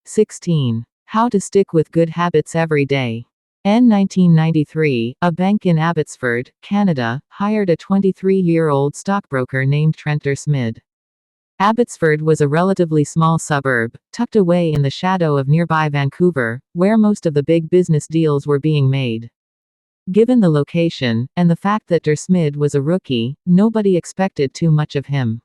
16. How to stick with good habits every day. In 1993, a bank in Abbotsford, Canada, hired a 23-year-old stockbroker named Trent Dursmid. Abbotsford was a relatively small suburb, tucked away in the shadow of nearby Vancouver, where most of the big business deals were being made. Given the location, and the fact that Dursmid was a rookie, nobody expected too much of him.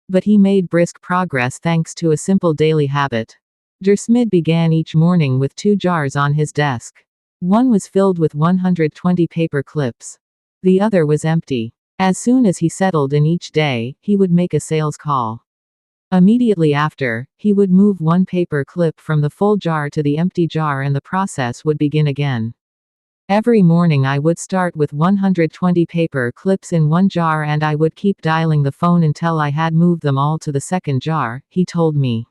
But he made brisk progress thanks to a simple daily habit. Dursmid began each morning with 2 jars on his desk. One was filled with 120 paper clips. The other was empty. As soon as he settled in each day, he would make a sales call. Immediately after, he would move one paper clip from the full jar to the empty jar and the process would begin again. Every morning I would start with 120 paper clips in one jar and I would keep dialing the phone until I had moved them all to the second jar, he told me.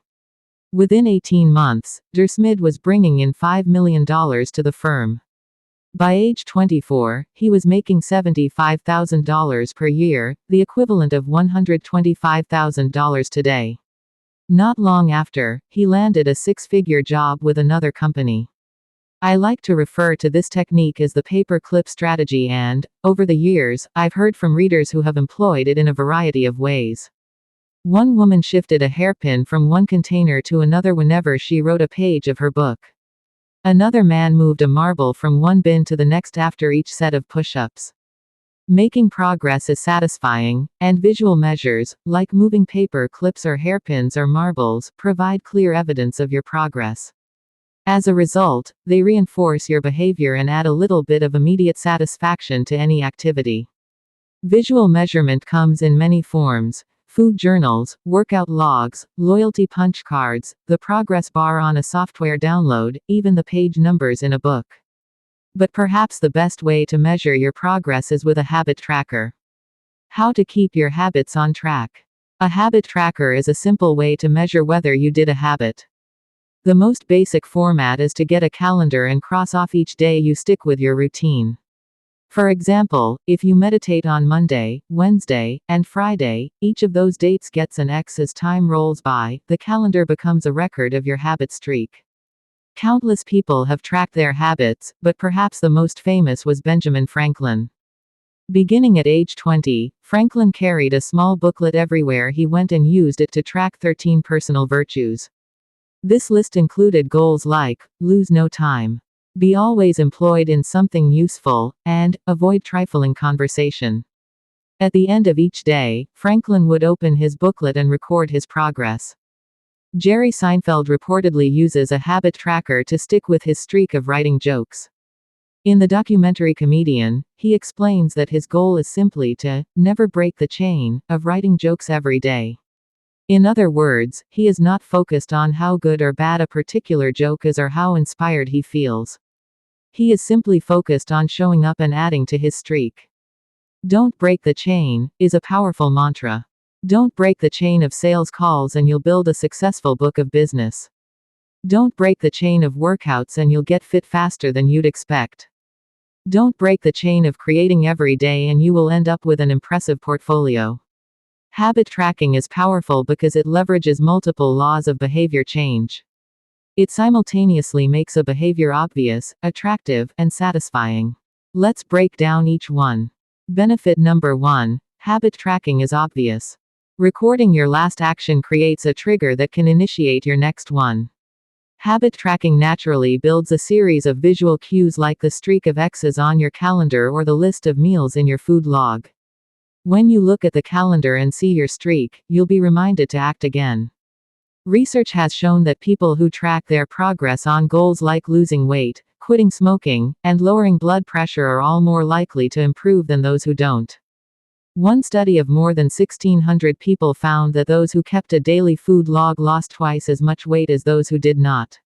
Within 18 months, Dursmid was bringing in $5 million to the firm. By age 24, he was making $75,000 per year, the equivalent of $125,000 today. Not long after, he landed a 6-figure job with another company. I like to refer to this technique as the paper clip strategy and, over the years, I've heard from readers who have employed it in a variety of ways. One woman shifted a hairpin from one container to another whenever she wrote a page of her book. Another man moved a marble from one bin to the next after each set of push-ups. Making progress is satisfying, and visual measures, like moving paper clips or hairpins or marbles, provide clear evidence of your progress. As a result, they reinforce your behavior and add a little bit of immediate satisfaction to any activity. Visual measurement comes in many forms: food journals, workout logs, loyalty punch cards, the progress bar on a software download, even the page numbers in a book. But perhaps the best way to measure your progress is with a habit tracker. How to keep your habits on track. A habit tracker is a simple way to measure whether you did a habit. The most basic format is to get a calendar and cross off each day you stick with your routine. For example, if you meditate on Monday, Wednesday, and Friday, each of those dates gets an X as time rolls by. The calendar becomes a record of your habit streak. Countless people have tracked their habits, but perhaps the most famous was Benjamin Franklin. Beginning at age 20, Franklin carried a small booklet everywhere he went and used it to track 13 personal virtues. This list included goals like, lose no time, be always employed in something useful, and avoid trifling conversation. At the end of each day, Franklin would open his booklet and record his progress. Jerry Seinfeld reportedly uses a habit tracker to stick with his streak of writing jokes. In the documentary Comedian, he explains that his goal is simply to never break the chain of writing jokes every day. In other words, he is not focused on how good or bad a particular joke is or how inspired he feels. He is simply focused on showing up and adding to his streak. Don't break the chain is a powerful mantra. Don't break the chain of sales calls and you'll build a successful book of business. Don't break the chain of workouts and you'll get fit faster than you'd expect. Don't break the chain of creating every day and you will end up with an impressive portfolio. Habit tracking is powerful because it leverages multiple laws of behavior change. It simultaneously makes a behavior obvious, attractive, and satisfying. Let's break down each one. Benefit number 1: habit tracking is obvious. Recording your last action creates a trigger that can initiate your next one. Habit tracking naturally builds a series of visual cues like the streak of X's on your calendar or the list of meals in your food log. When you look at the calendar and see your streak, you'll be reminded to act again. Research has shown that people who track their progress on goals like losing weight, quitting smoking, and lowering blood pressure are all more likely to improve than those who don't. One study of more than 1,600 people found that those who kept a daily food log lost twice as much weight as those who did not.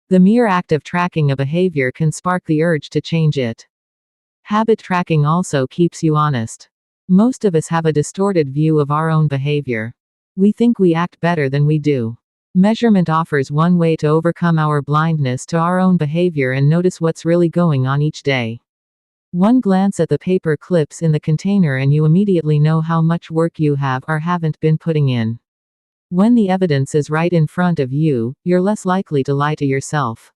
The mere act of tracking a behavior can spark the urge to change it. Habit tracking also keeps you honest. Most of us have a distorted view of our own behavior. We think we act better than we do. Measurement offers one way to overcome our blindness to our own behavior and notice what's really going on each day. One glance at the paper clips in the container and you immediately know how much work you have or haven't been putting in. When the evidence is right in front of you, you're less likely to lie to yourself.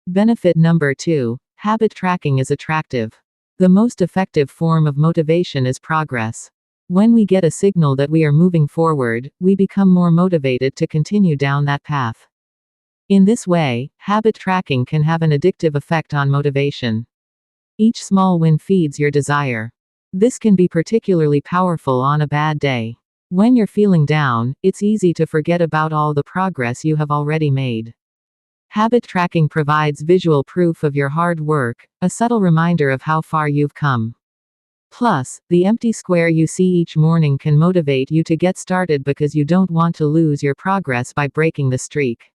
Benefit number 2. Habit tracking is attractive. The most effective form of motivation is progress. When we get a signal that we are moving forward, we become more motivated to continue down that path. In this way, habit tracking can have an addictive effect on motivation. Each small win feeds your desire. This can be particularly powerful on a bad day. When you're feeling down, it's easy to forget about all the progress you have already made. Habit tracking provides visual proof of your hard work, a subtle reminder of how far you've come. Plus, the empty square you see each morning can motivate you to get started because you don't want to lose your progress by breaking the streak.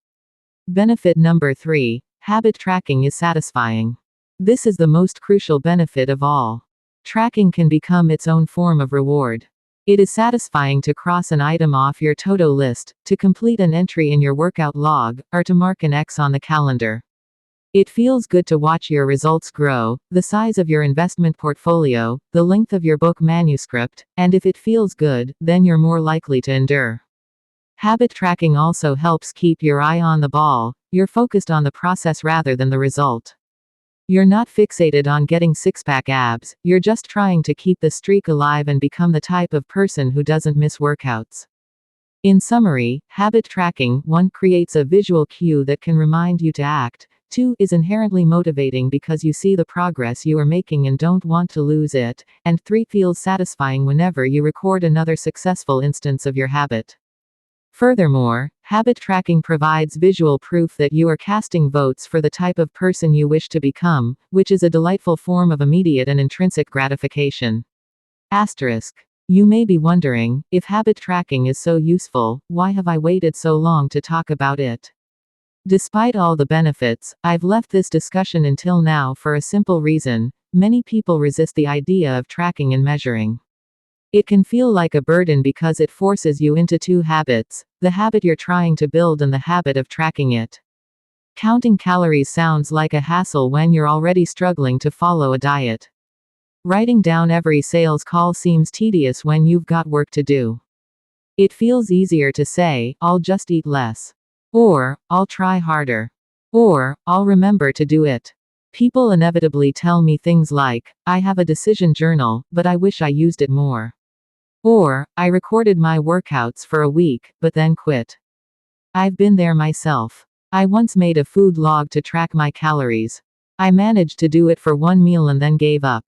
Benefit number 3. Habit tracking is satisfying. This is the most crucial benefit of all. Tracking can become its own form of reward. It is satisfying to cross an item off your to-do list, to complete an entry in your workout log, or to mark an X on the calendar. It feels good to watch your results grow, the size of your investment portfolio, the length of your book manuscript, and if it feels good, then you're more likely to endure. Habit tracking also helps keep your eye on the ball, you're focused on the process rather than the result. You're not fixated on getting six-pack abs, you're just trying to keep the streak alive and become the type of person who doesn't miss workouts. In summary, habit tracking, 1. Creates a visual cue that can remind you to act. 2. Is inherently motivating because you see the progress you are making and don't want to lose it. And 3. Feels satisfying whenever you record another successful instance of your habit. Furthermore, habit tracking provides visual proof that you are casting votes for the type of person you wish to become, which is a delightful form of immediate and intrinsic gratification. Asterisk. You may be wondering, if habit tracking is so useful, why have I waited so long to talk about it? Despite all the benefits, I've left this discussion until now for a simple reason: many people resist the idea of tracking and measuring. It can feel like a burden because it forces you into two habits: the habit you're trying to build and the habit of tracking it. Counting calories sounds like a hassle when you're already struggling to follow a diet. Writing down every sales call seems tedious when you've got work to do. It feels easier to say, "I'll just eat less." Or, "I'll try harder." Or, "I'll remember to do it." People inevitably tell me things like, "I have a decision journal, but I wish I used it more." Or, "I recorded my workouts for a week, but then quit." I've been there myself. I once made a food log to track my calories. I managed to do it for one meal and then gave up.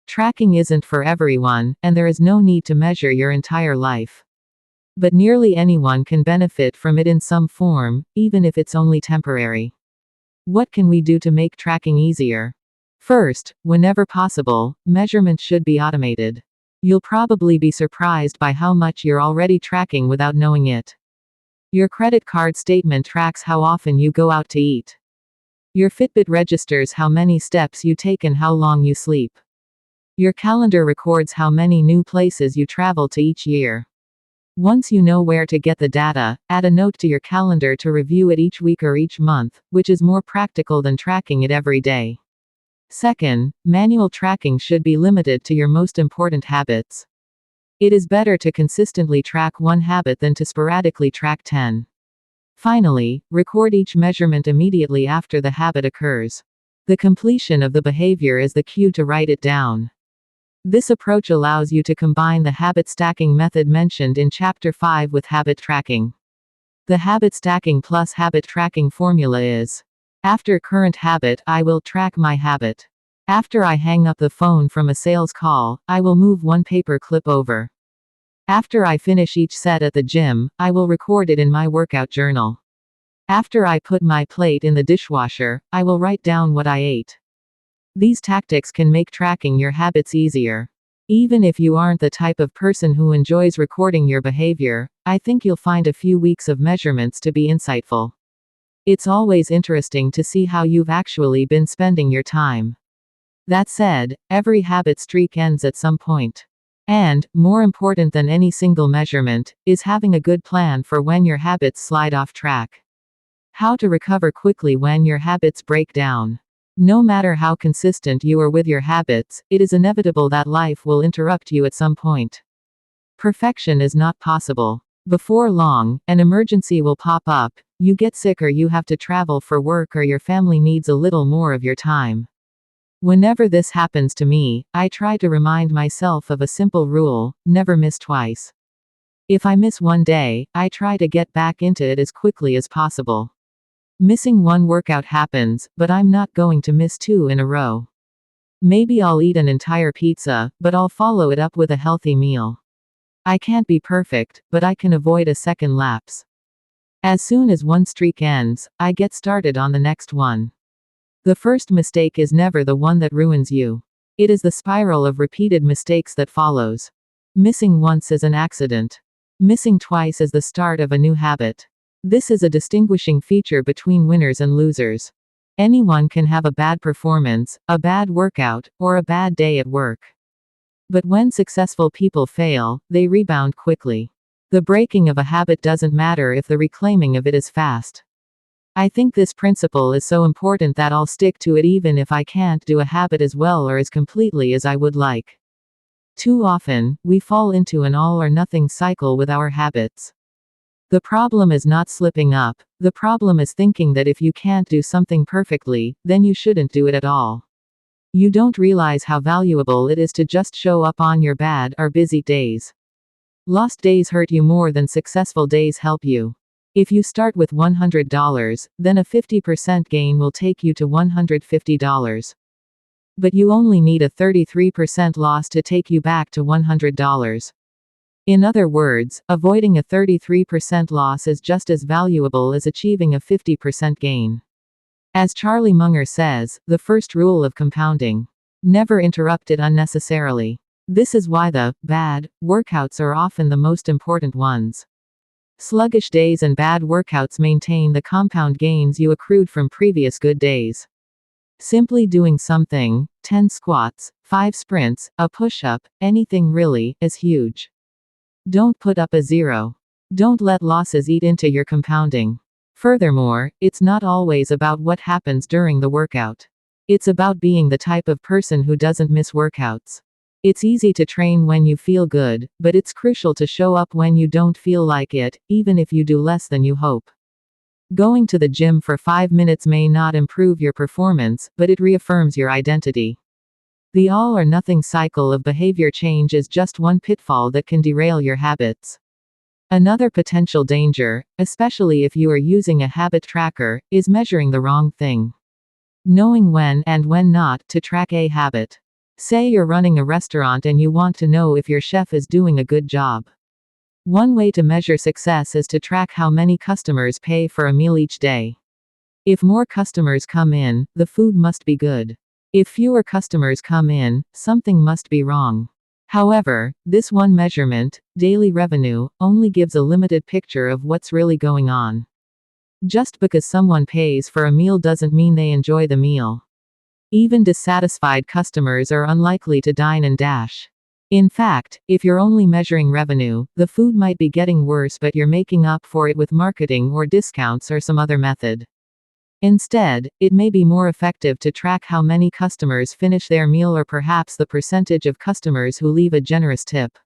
Tracking isn't for everyone, and there is no need to measure your entire life. But nearly anyone can benefit from it in some form, even if it's only temporary. What can we do to make tracking easier? First, whenever possible, measurement should be automated. You'll probably be surprised by how much you're already tracking without knowing it. Your credit card statement tracks how often you go out to eat. Your Fitbit registers how many steps you take and how long you sleep. Your calendar records how many new places you travel to each year. Once you know where to get the data, add a note to your calendar to review it each week or each month, which is more practical than tracking it every day. Second, manual tracking should be limited to your most important habits. It is better to consistently track one habit than to sporadically track 10. Finally, record each measurement immediately after the habit occurs. The completion of the behavior is the cue to write it down. This approach allows you to combine the habit stacking method mentioned in Chapter 5 with habit tracking. The habit stacking plus habit tracking formula is: after current habit, I will track my habit. After I hang up the phone from a sales call, I will move one paper clip over. After I finish each set at the gym, I will record it in my workout journal. After I put my plate in the dishwasher, I will write down what I ate. These tactics can make tracking your habits easier. Even if you aren't the type of person who enjoys recording your behavior, I think you'll find a few weeks of measurements to be insightful. It's always interesting to see how you've actually been spending your time. That said, every habit streak ends at some point. And, more important than any single measurement, is having a good plan for when your habits slide off track. How to recover quickly when your habits break down. No matter how consistent you are with your habits, it is inevitable that life will interrupt you at some point. Perfection is not possible. Before long, an emergency will pop up, you get sick or you have to travel for work or your family needs a little more of your time. Whenever this happens to me, I try to remind myself of a simple rule: never miss twice. If I miss one day, I try to get back into it as quickly as possible. Missing one workout happens, but I'm not going to miss two in a row. Maybe I'll eat an entire pizza, but I'll follow it up with a healthy meal. I can't be perfect, but I can avoid a second lapse. As soon as one streak ends, I get started on the next one. The first mistake is never the one that ruins you. It is the spiral of repeated mistakes that follows. Missing once is an accident. Missing twice is the start of a new habit. This is a distinguishing feature between winners and losers. Anyone can have a bad performance, a bad workout, or a bad day at work. But when successful people fail, they rebound quickly. The breaking of a habit doesn't matter if the reclaiming of it is fast. I think this principle is so important that I'll stick to it even if I can't do a habit as well or as completely as I would like. Too often, we fall into an all or nothing cycle with our habits. The problem is not slipping up, the problem is thinking that if you can't do something perfectly, then you shouldn't do it at all. You don't realize how valuable it is to just show up on your bad or busy days. Lost days hurt you more than successful days help you. If you start with $100, then a 50% gain will take you to $150. But you only need a 33% loss to take you back to $100. In other words, avoiding a 33% loss is just as valuable as achieving a 50% gain. As Charlie Munger says, the first rule of compounding: never interrupt it unnecessarily. This is why the bad workouts are often the most important ones. Sluggish days and bad workouts maintain the compound gains you accrued from previous good days. Simply doing something, 10 squats, 5 sprints, a push-up, anything really, is huge. Don't put up a zero. Don't let losses eat into your compounding. Furthermore, it's not always about what happens during the workout. It's about being the type of person who doesn't miss workouts. It's easy to train when you feel good, but it's crucial to show up when you don't feel like it, even if you do less than you hope. Going to the gym for 5 minutes may not improve your performance, but it reaffirms your identity. The all or nothing cycle of behavior change is just one pitfall that can derail your habits. Another potential danger, especially if you are using a habit tracker, is measuring the wrong thing. Knowing when and when not to track a habit. Say you're running a restaurant and you want to know if your chef is doing a good job. One way to measure success is to track how many customers pay for a meal each day. If more customers come in, the food must be good. If fewer customers come in, something must be wrong. However, this one measurement, daily revenue, only gives a limited picture of what's really going on. Just because someone pays for a meal doesn't mean they enjoy the meal. Even dissatisfied customers are unlikely to dine and dash. In fact, if you're only measuring revenue, the food might be getting worse but you're making up for it with marketing or discounts or some other method. Instead, it may be more effective to track how many customers finish their meal or perhaps the percentage of customers who leave a generous tip.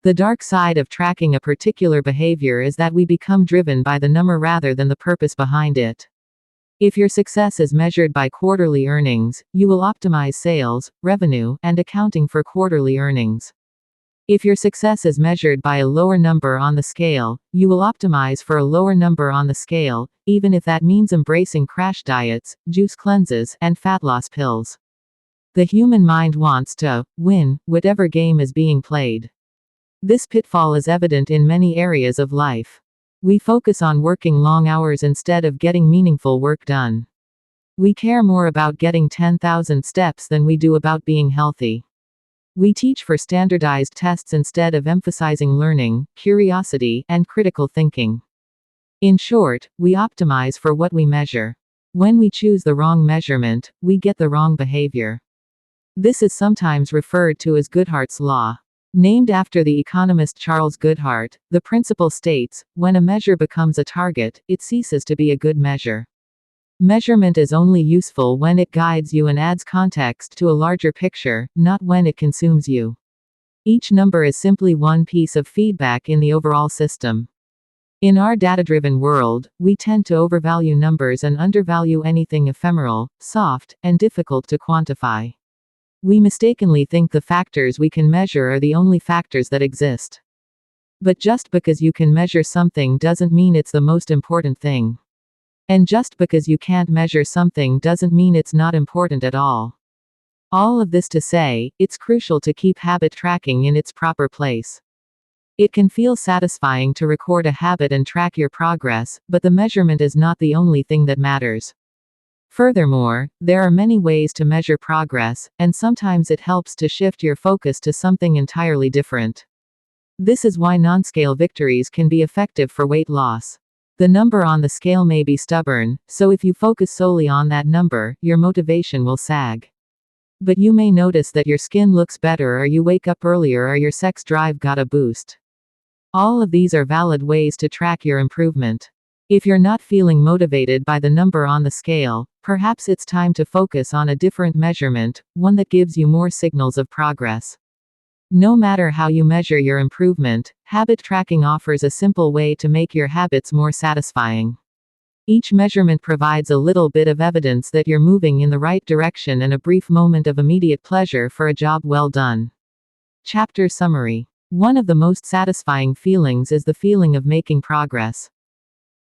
The dark side of tracking a particular behavior is that we become driven by the number rather than the purpose behind it. If your success is measured by quarterly earnings, you will optimize sales, revenue, and accounting for quarterly earnings. If your success is measured by a lower number on the scale, you will optimize for a lower number on the scale, even if that means embracing crash diets, juice cleanses, and fat loss pills. The human mind wants to win, whatever game is being played. This pitfall is evident in many areas of life. We focus on working long hours instead of getting meaningful work done. We care more about getting 10,000 steps than we do about being healthy. We teach for standardized tests instead of emphasizing learning, curiosity, and critical thinking. In short, we optimize for what we measure. When we choose the wrong measurement, we get the wrong behavior. This is sometimes referred to as Goodhart's law. Named after the economist Charles Goodhart, the principle states, when a measure becomes a target, it ceases to be a good measure. Measurement is only useful when it guides you and adds context to a larger picture, not when it consumes you. Each number is simply one piece of feedback in the overall system. In our data-driven world, we tend to overvalue numbers and undervalue anything ephemeral, soft, and difficult to quantify. We mistakenly think the factors we can measure are the only factors that exist. But just because you can measure something doesn't mean it's the most important thing. And just because you can't measure something doesn't mean it's not important at all. All of this to say, it's crucial to keep habit tracking in its proper place. It can feel satisfying to record a habit and track your progress, but the measurement is not the only thing that matters. Furthermore, there are many ways to measure progress, and sometimes it helps to shift your focus to something entirely different. This is why non-scale victories can be effective for weight loss. The number on the scale may be stubborn, so if you focus solely on that number, your motivation will sag. But you may notice that your skin looks better, or you wake up earlier, or your sex drive got a boost. All of these are valid ways to track your improvement. If you're not feeling motivated by the number on the scale, perhaps it's time to focus on a different measurement, one that gives you more signals of progress. No matter how you measure your improvement, habit tracking offers a simple way to make your habits more satisfying. Each measurement provides a little bit of evidence that you're moving in the right direction and a brief moment of immediate pleasure for a job well done. Chapter Summary. One of the most satisfying feelings is the feeling of making progress.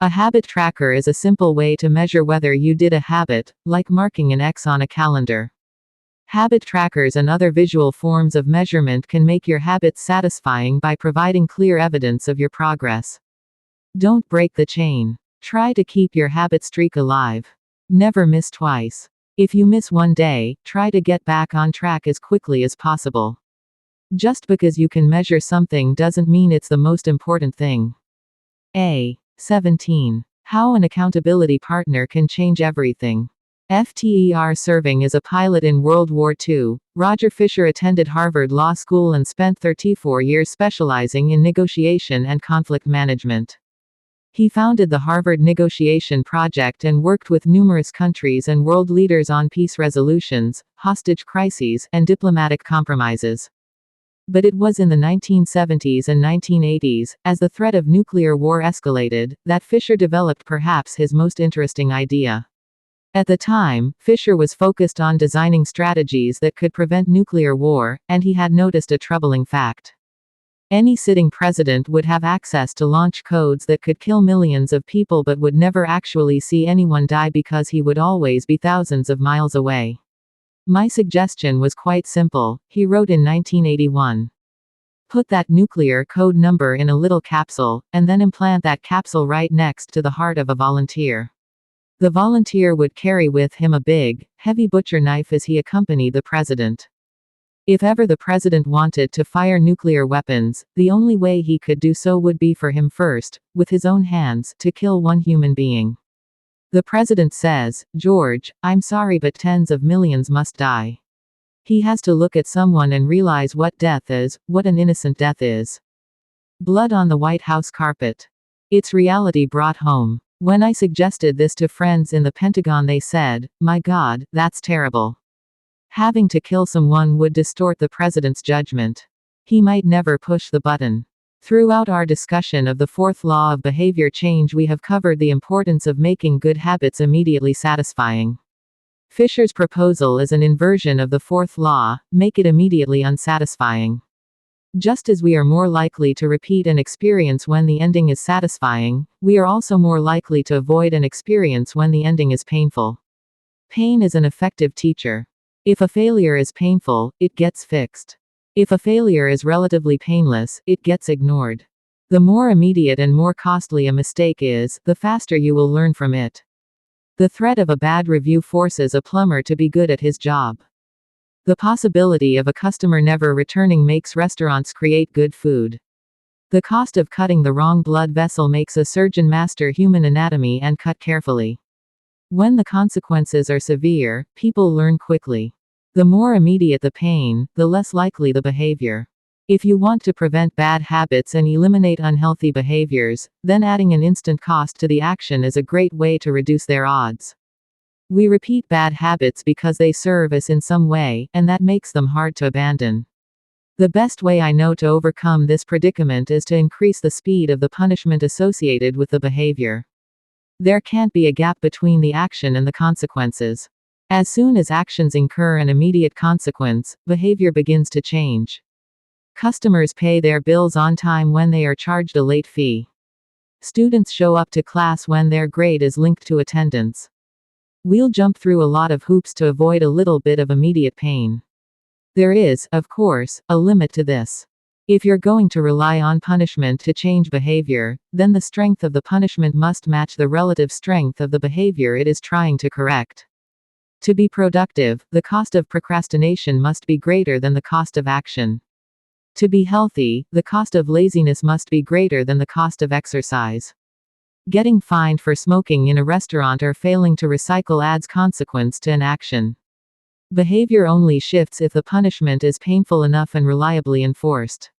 A habit tracker is a simple way to measure whether you did a habit, like marking an X on a calendar. Habit trackers and other visual forms of measurement can make your habits satisfying by providing clear evidence of your progress. Don't break the chain. Try to keep your habit streak alive. Never miss twice. If you miss one day, try to get back on track as quickly as possible. Just because you can measure something doesn't mean it's the most important thing. 17. How an accountability partner can change everything. Serving as a pilot in World War II, Roger Fisher attended Harvard Law School and spent 34 years specializing in negotiation and conflict management. He founded the Harvard Negotiation Project and worked with numerous countries and world leaders on peace resolutions, hostage crises, and diplomatic compromises. But it was in the 1970s and 1980s, as the threat of nuclear war escalated, that Fisher developed perhaps his most interesting idea. At the time, Fisher was focused on designing strategies that could prevent nuclear war, and he had noticed a troubling fact. Any sitting president would have access to launch codes that could kill millions of people but would never actually see anyone die because he would always be thousands of miles away. My suggestion was quite simple, he wrote in 1981. Put that nuclear code number in a little capsule, and then implant that capsule right next to the heart of a volunteer. The volunteer would carry with him a big, heavy butcher knife as he accompanied the president. If ever the president wanted to fire nuclear weapons, the only way he could do so would be for him first, with his own hands, to kill one human being. The president says, "George, I'm sorry, but tens of millions must die." He has to look at someone and realize what death is, what an innocent death is. Blood on the White House carpet. It's reality brought home. When I suggested this to friends in the Pentagon, they said, "My God, that's terrible. Having to kill someone would distort the president's judgment. He might never push the button." Throughout our discussion of the fourth law of behavior change, we have covered the importance of making good habits immediately satisfying. Fisher's proposal is an inversion of the fourth law: make it immediately unsatisfying. Just as we are more likely to repeat an experience when the ending is satisfying, we are also more likely to avoid an experience when the ending is painful. Pain is an effective teacher. If a failure is painful, it gets fixed. If a failure is relatively painless, it gets ignored. The more immediate and more costly a mistake is, the faster you will learn from it. The threat of a bad review forces a plumber to be good at his job. The possibility of a customer never returning makes restaurants create good food. The cost of cutting the wrong blood vessel makes a surgeon master human anatomy and cut carefully. When the consequences are severe, people learn quickly. The more immediate the pain, the less likely the behavior. If you want to prevent bad habits and eliminate unhealthy behaviors, then adding an instant cost to the action is a great way to reduce their odds. We repeat bad habits because they serve us in some way, and that makes them hard to abandon. The best way I know to overcome this predicament is to increase the speed of the punishment associated with the behavior. There can't be a gap between the action and the consequences. As soon as actions incur an immediate consequence, behavior begins to change. Customers pay their bills on time when they are charged a late fee. Students show up to class when their grade is linked to attendance. We'll jump through a lot of hoops to avoid a little bit of immediate pain. There is, of course, a limit to this. If you're going to rely on punishment to change behavior, then the strength of the punishment must match the relative strength of the behavior it is trying to correct. To be productive, the cost of procrastination must be greater than the cost of action. To be healthy, the cost of laziness must be greater than the cost of exercise. Getting fined for smoking in a restaurant or failing to recycle adds consequence to an action. Behavior only shifts if the punishment is painful enough and reliably enforced.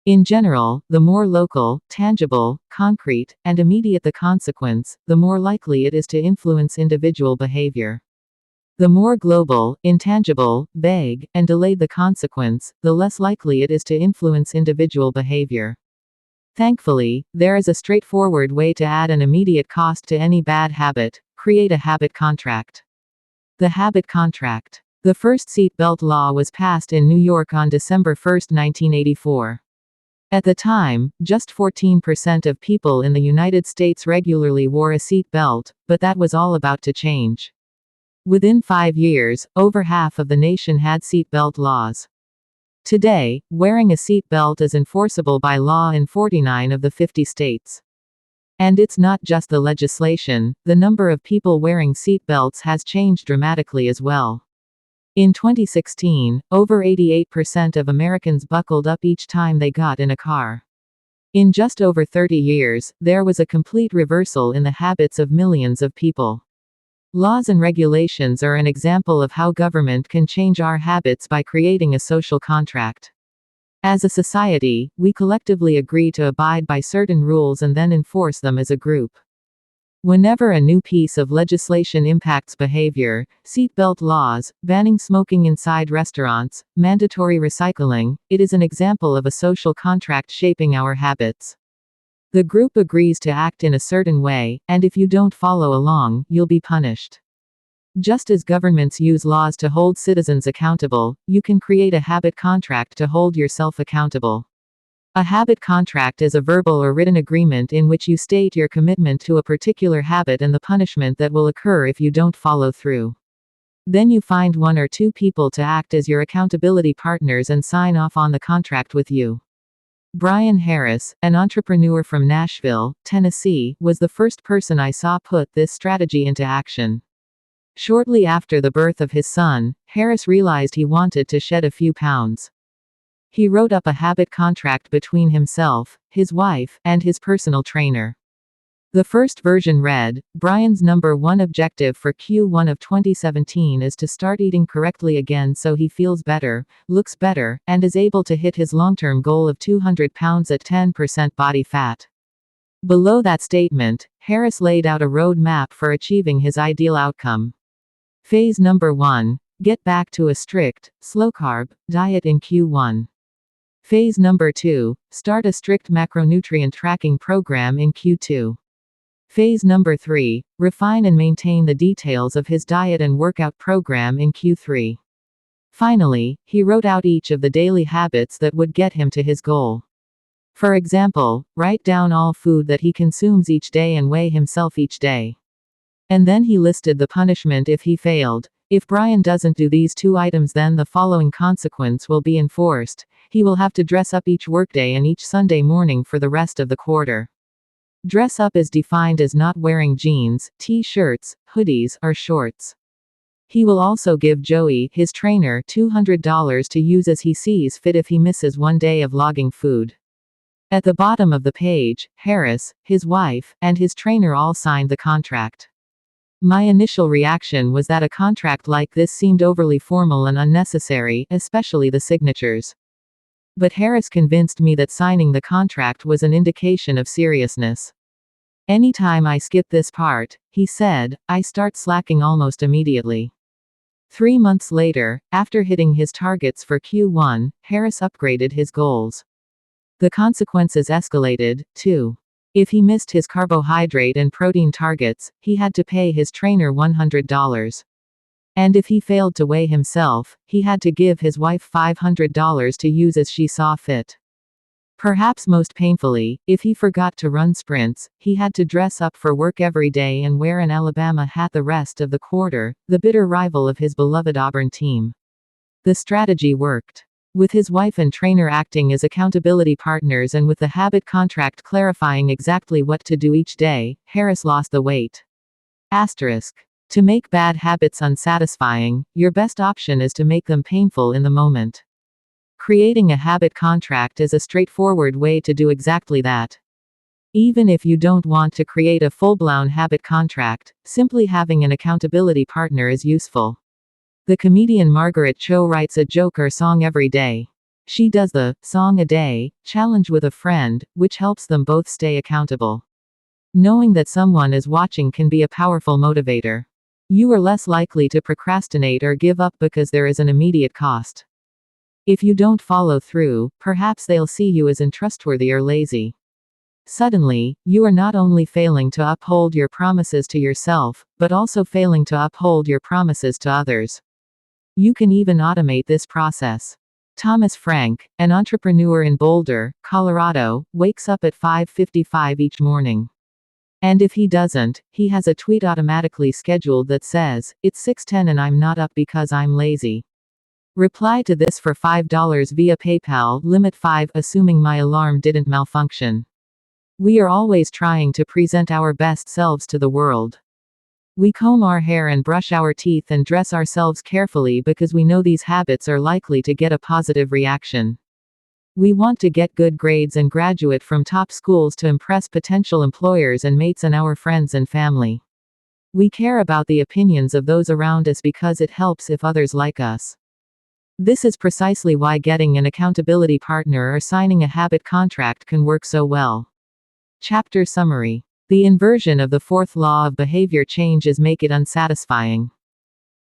In general, the more local, tangible, concrete, and immediate the consequence, the more likely it is to influence individual behavior. The more global, intangible, vague, and delayed the consequence, the less likely it is to influence individual behavior. Thankfully, there is a straightforward way to add an immediate cost to any bad habit: create a habit contract. The habit contract. The first seatbelt law was passed in New York on December 1, 1984. At the time, just 14% of people in the United States regularly wore a seat belt, but that was all about to change. Within 5 years, over half of the nation had seatbelt laws. Today, wearing a seat belt is enforceable by law in 49 of the 50 states. And it's not just the legislation, the number of people wearing seat belts has changed dramatically as well. In 2016, over 88% of Americans buckled up each time they got in a car. In just over 30 years, there was a complete reversal in the habits of millions of people. Laws and regulations are an example of how government can change our habits by creating a social contract. As a society, we collectively agree to abide by certain rules and then enforce them as a group. Whenever a new piece of legislation impacts behavior, seatbelt laws, banning smoking inside restaurants, mandatory recycling, it is an example of a social contract shaping our habits. The group agrees to act in a certain way, and if you don't follow along, you'll be punished. Just as governments use laws to hold citizens accountable, you can create a habit contract to hold yourself accountable. A habit contract is a verbal or written agreement in which you state your commitment to a particular habit and the punishment that will occur if you don't follow through. Then you find 1 or 2 people to act as your accountability partners and sign off on the contract with you. Brian Harris, an entrepreneur from Nashville, Tennessee, was the first person I saw put this strategy into action. Shortly after the birth of his son, Harris realized he wanted to shed a few pounds. He wrote up a habit contract between himself, his wife, and his personal trainer. The first version read, "Brian's number 1 objective for Q1 of 2017 is to start eating correctly again so he feels better, looks better, and is able to hit his long-term goal of 200 pounds at 10% body fat." Below that statement, Harris laid out a road map for achieving his ideal outcome. Phase number 1. Get back to a strict, slow-carb diet in Q1. Phase number 2. Start a strict macronutrient tracking program in Q2. Phase number 3. Refine and maintain the details of his diet and workout program in Q3. Finally, he wrote out each of the daily habits that would get him to his goal. For example, write down all food that he consumes each day and weigh himself each day. And then he listed the punishment if he failed. If Brian doesn't do these 2 items, then the following consequence will be enforced. He will have to dress up each workday and each Sunday morning for the rest of the quarter. Dress up is defined as not wearing jeans, t-shirts, hoodies, or shorts. He will also give Joey, his trainer, $200 to use as he sees fit if he misses 1 day of logging food. At the bottom of the page, Harris, his wife, and his trainer all signed the contract. My initial reaction was that a contract like this seemed overly formal and unnecessary, especially the signatures. But Harris convinced me that signing the contract was an indication of seriousness. "Anytime I skip this part," he said, "I start slacking almost immediately." 3 months later, after hitting his targets for Q1, Harris upgraded his goals. The consequences escalated, too. If he missed his carbohydrate and protein targets, he had to pay his trainer $100. And if he failed to weigh himself, he had to give his wife $500 to use as she saw fit. Perhaps most painfully, if he forgot to run sprints, he had to dress up for work every day and wear an Alabama hat the rest of the quarter, the bitter rival of his beloved Auburn team. The strategy worked. With his wife and trainer acting as accountability partners and with the habit contract clarifying exactly what to do each day, Harris lost the weight. Asterisk. To make bad habits unsatisfying, your best option is to make them painful in the moment. Creating a habit contract is a straightforward way to do exactly that. Even if you don't want to create a full-blown habit contract, simply having an accountability partner is useful. The comedian Margaret Cho writes a joke or song every day. She does the song a day challenge with a friend, which helps them both stay accountable. Knowing that someone is watching can be a powerful motivator. You are less likely to procrastinate or give up because there is an immediate cost. If you don't follow through, perhaps they'll see you as untrustworthy or lazy. Suddenly, you are not only failing to uphold your promises to yourself, but also failing to uphold your promises to others. You can even automate this process. Thomas Frank, an entrepreneur in Boulder, Colorado, wakes up at 5:55 each morning. And if he doesn't, he has a tweet automatically scheduled that says, "It's 6:10 and I'm not up because I'm lazy." Reply to this for $5 via PayPal, limit 5, assuming my alarm didn't malfunction. We are always trying to present our best selves to the world. We comb our hair and brush our teeth and dress ourselves carefully because we know these habits are likely to get a positive reaction. We want to get good grades and graduate from top schools to impress potential employers and mates and our friends and family. We care about the opinions of those around us because it helps if others like us. This is precisely why getting an accountability partner or signing a habit contract can work so well. Chapter Summary. The inversion of the fourth law of behavior change is make it unsatisfying.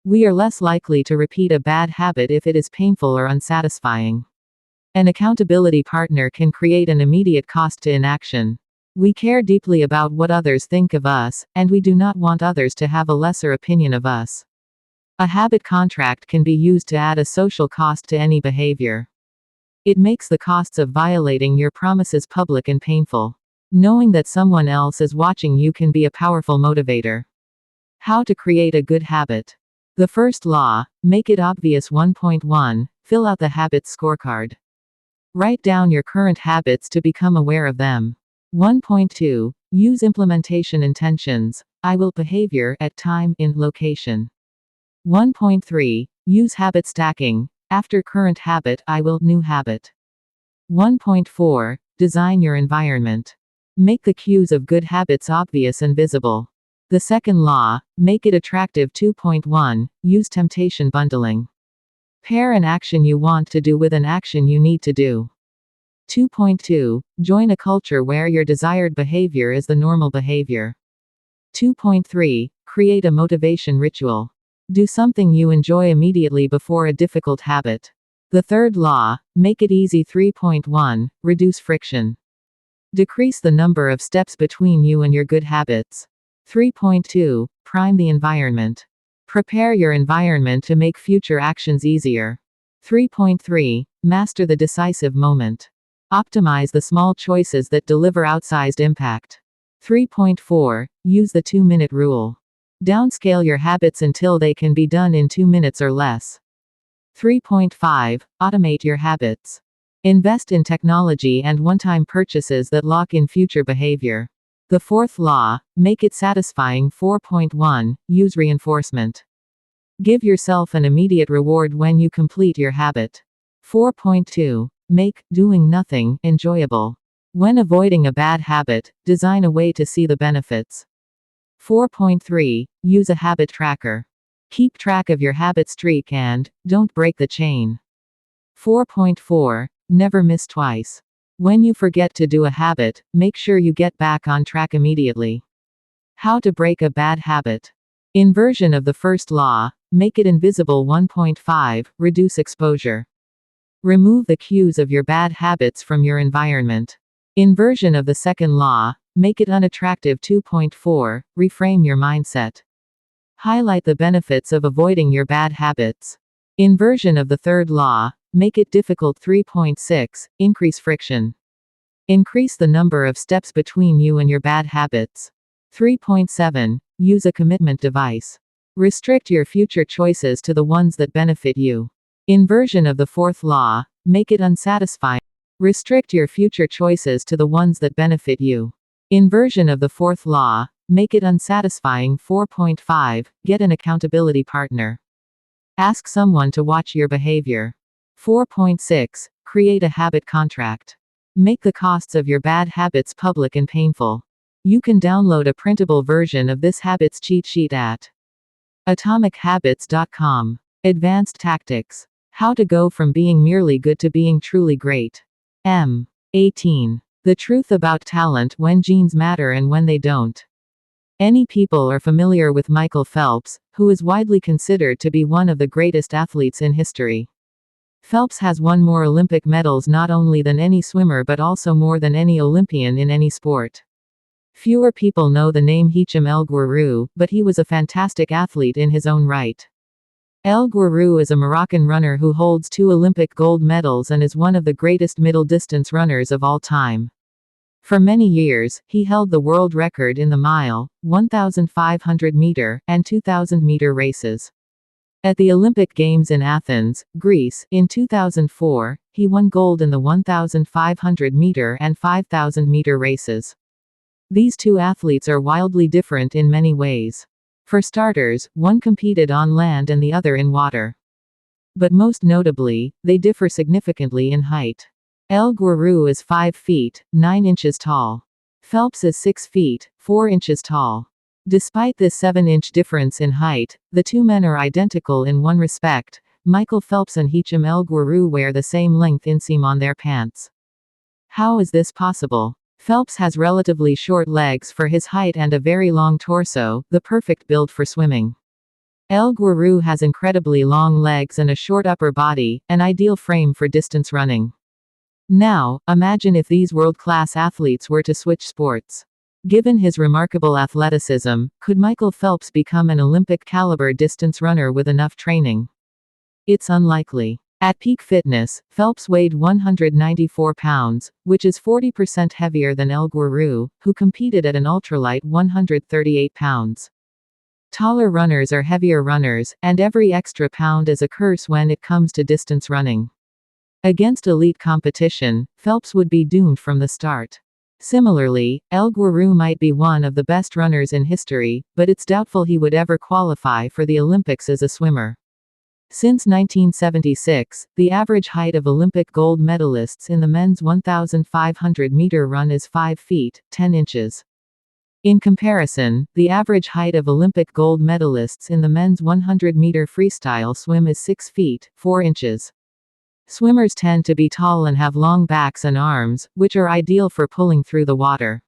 We are less likely to repeat a bad habit if it is painful or unsatisfying. An accountability partner can create an immediate cost to inaction. We care deeply about what others think of us, and we do not want others to have a lesser opinion of us. A habit contract can be used to add a social cost to any behavior. It makes the costs of violating your promises public and painful. Knowing that someone else is watching you can be a powerful motivator. How to create a good habit. The first law, make it obvious. 1.1, fill out the habits scorecard. Write down your current habits to become aware of them. 1.2, use implementation intentions. I will behavior at time in location. 1.3, use habit stacking. After current habit, I will new habit. 1.4, design your environment. Make the cues of good habits obvious and visible. The second law, make it attractive. 2.1, use temptation bundling. Pair an action you want to do with an action you need to do. 2.2, join a culture where your desired behavior is the normal behavior. 2.3, create a motivation ritual. Do something you enjoy immediately before a difficult habit. The third law, make it easy. 3.1, reduce friction. Decrease the number of steps between you and your good habits. 3.2, prime the environment. Prepare your environment to make future actions easier. 3.3, master the decisive moment. Optimize the small choices that deliver outsized impact. 3.4, use the 2-minute rule. Downscale your habits until they can be done in 2 minutes or less. 3.5, automate your habits. Invest in technology and one-time purchases that lock in future behavior. The fourth law, make it satisfying. 4.1, use reinforcement. Give yourself an immediate reward when you complete your habit. 4.2, make doing nothing enjoyable. When avoiding a bad habit, design a way to see the benefits. 4.3, use a habit tracker. Keep track of your habit streak and don't break the chain. 4.4, never miss twice. When you forget to do a habit, make sure you get back on track immediately. How to break a bad habit. Inversion of the first law, make it invisible. 1.5, reduce exposure. Remove the cues of your bad habits from your environment. Inversion of the second law, make it unattractive. 2.4, reframe your mindset. Highlight the benefits of avoiding your bad habits. Inversion of the third law, make it difficult. 3.6, increase friction. Increase the number of steps between you and your bad habits. 3.7, use a commitment device. Restrict your future choices to the ones that benefit you. Inversion of the fourth law, make it unsatisfying. Restrict your future choices to the ones that benefit you. Inversion of the fourth law, make it unsatisfying. 4.5, get an accountability partner. Ask someone to watch your behavior. 4.6, create a habit contract. Make the costs of your bad habits public and painful. You can download a printable version of this habits cheat sheet at atomichabits.com. Advanced tactics. How to go from being merely good to being truly great. 18. The truth about talent: when genes matter and when they don't. Any people are familiar with Michael Phelps, who is widely considered to be one of the greatest athletes in history. Phelps has won more Olympic medals not only than any swimmer but also more than any Olympian in any sport. Fewer people know the name Hicham El Guerrouj, but he was a fantastic athlete in his own right. El Guerrouj is a Moroccan runner who holds 2 Olympic gold medals and is one of the greatest middle-distance runners of all time. For many years, he held the world record in the mile, 1,500-meter, and 2,000-meter races. At the Olympic Games in Athens, Greece, in 2004, he won gold in the 1,500-meter and 5,000-meter races. These two athletes are wildly different in many ways. For starters, one competed on land and the other in water. But most notably, they differ significantly in height. El Guerrouj is 5 feet, 9 inches tall. Phelps is 6 feet, 4 inches tall. Despite this 7-inch difference in height, the two men are identical in one respect: Michael Phelps and Hicham El Guerrouj wear the same length inseam on their pants. How is this possible? Phelps has relatively short legs for his height and a very long torso, the perfect build for swimming. El Guerrouj has incredibly long legs and a short upper body, an ideal frame for distance running. Now, imagine if these world-class athletes were to switch sports. Given his remarkable athleticism, could Michael Phelps become an Olympic-caliber distance runner with enough training? It's unlikely. At peak fitness, Phelps weighed 194 pounds, which is 40% heavier than El Guerrouj, who competed at an ultralight 138 pounds. Taller runners are heavier runners, and every extra pound is a curse when it comes to distance running. Against elite competition, Phelps would be doomed from the start. Similarly, El Guerrouj might be one of the best runners in history, but it's doubtful he would ever qualify for the Olympics as a swimmer. Since 1976, the average height of Olympic gold medalists in the men's 1,500-meter run is 5 feet, 10 inches. In comparison, the average height of Olympic gold medalists in the men's 100-meter freestyle swim is 6 feet, 4 inches. Swimmers tend to be tall and have long backs and arms, which are ideal for pulling through the water.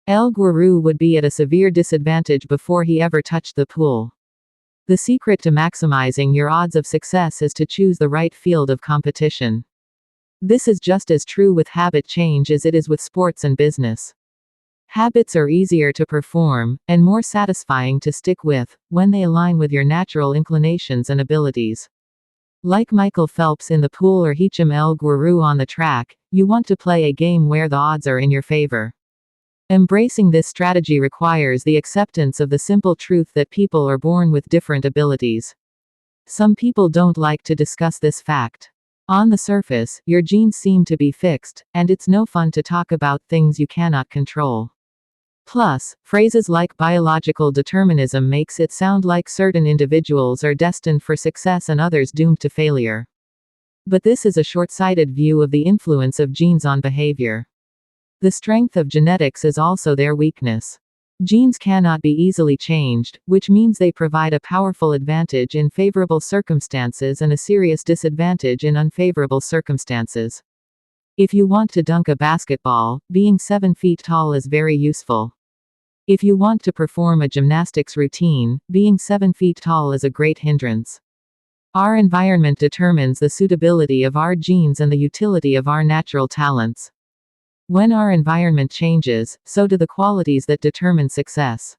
El Guerrouj would be at a severe disadvantage before he ever touched the pool. The secret to maximizing your odds of success is to choose the right field of competition. This is just as true with habit change as it is with sports and business. Habits are easier to perform, and more satisfying to stick with, when they align with your natural inclinations and abilities. Like Michael Phelps in the pool or Hicham El Guerrouj on the track, you want to play a game where the odds are in your favor. Embracing this strategy requires the acceptance of the simple truth that people are born with different abilities. Some people don't like to discuss this fact. On the surface, your genes seem to be fixed, and it's no fun to talk about things you cannot control. Plus, phrases like biological determinism makes it sound like certain individuals are destined for success and others doomed to failure. But this is a short-sighted view of the influence of genes on behavior. The strength of genetics is also their weakness. Genes cannot be easily changed, which means they provide a powerful advantage in favorable circumstances and a serious disadvantage in unfavorable circumstances. If you want to dunk a basketball, being 7 feet tall is very useful. If you want to perform a gymnastics routine, being 7 feet tall is a great hindrance. Our environment determines the suitability of our genes and the utility of our natural talents. When our environment changes, so do the qualities that determine success.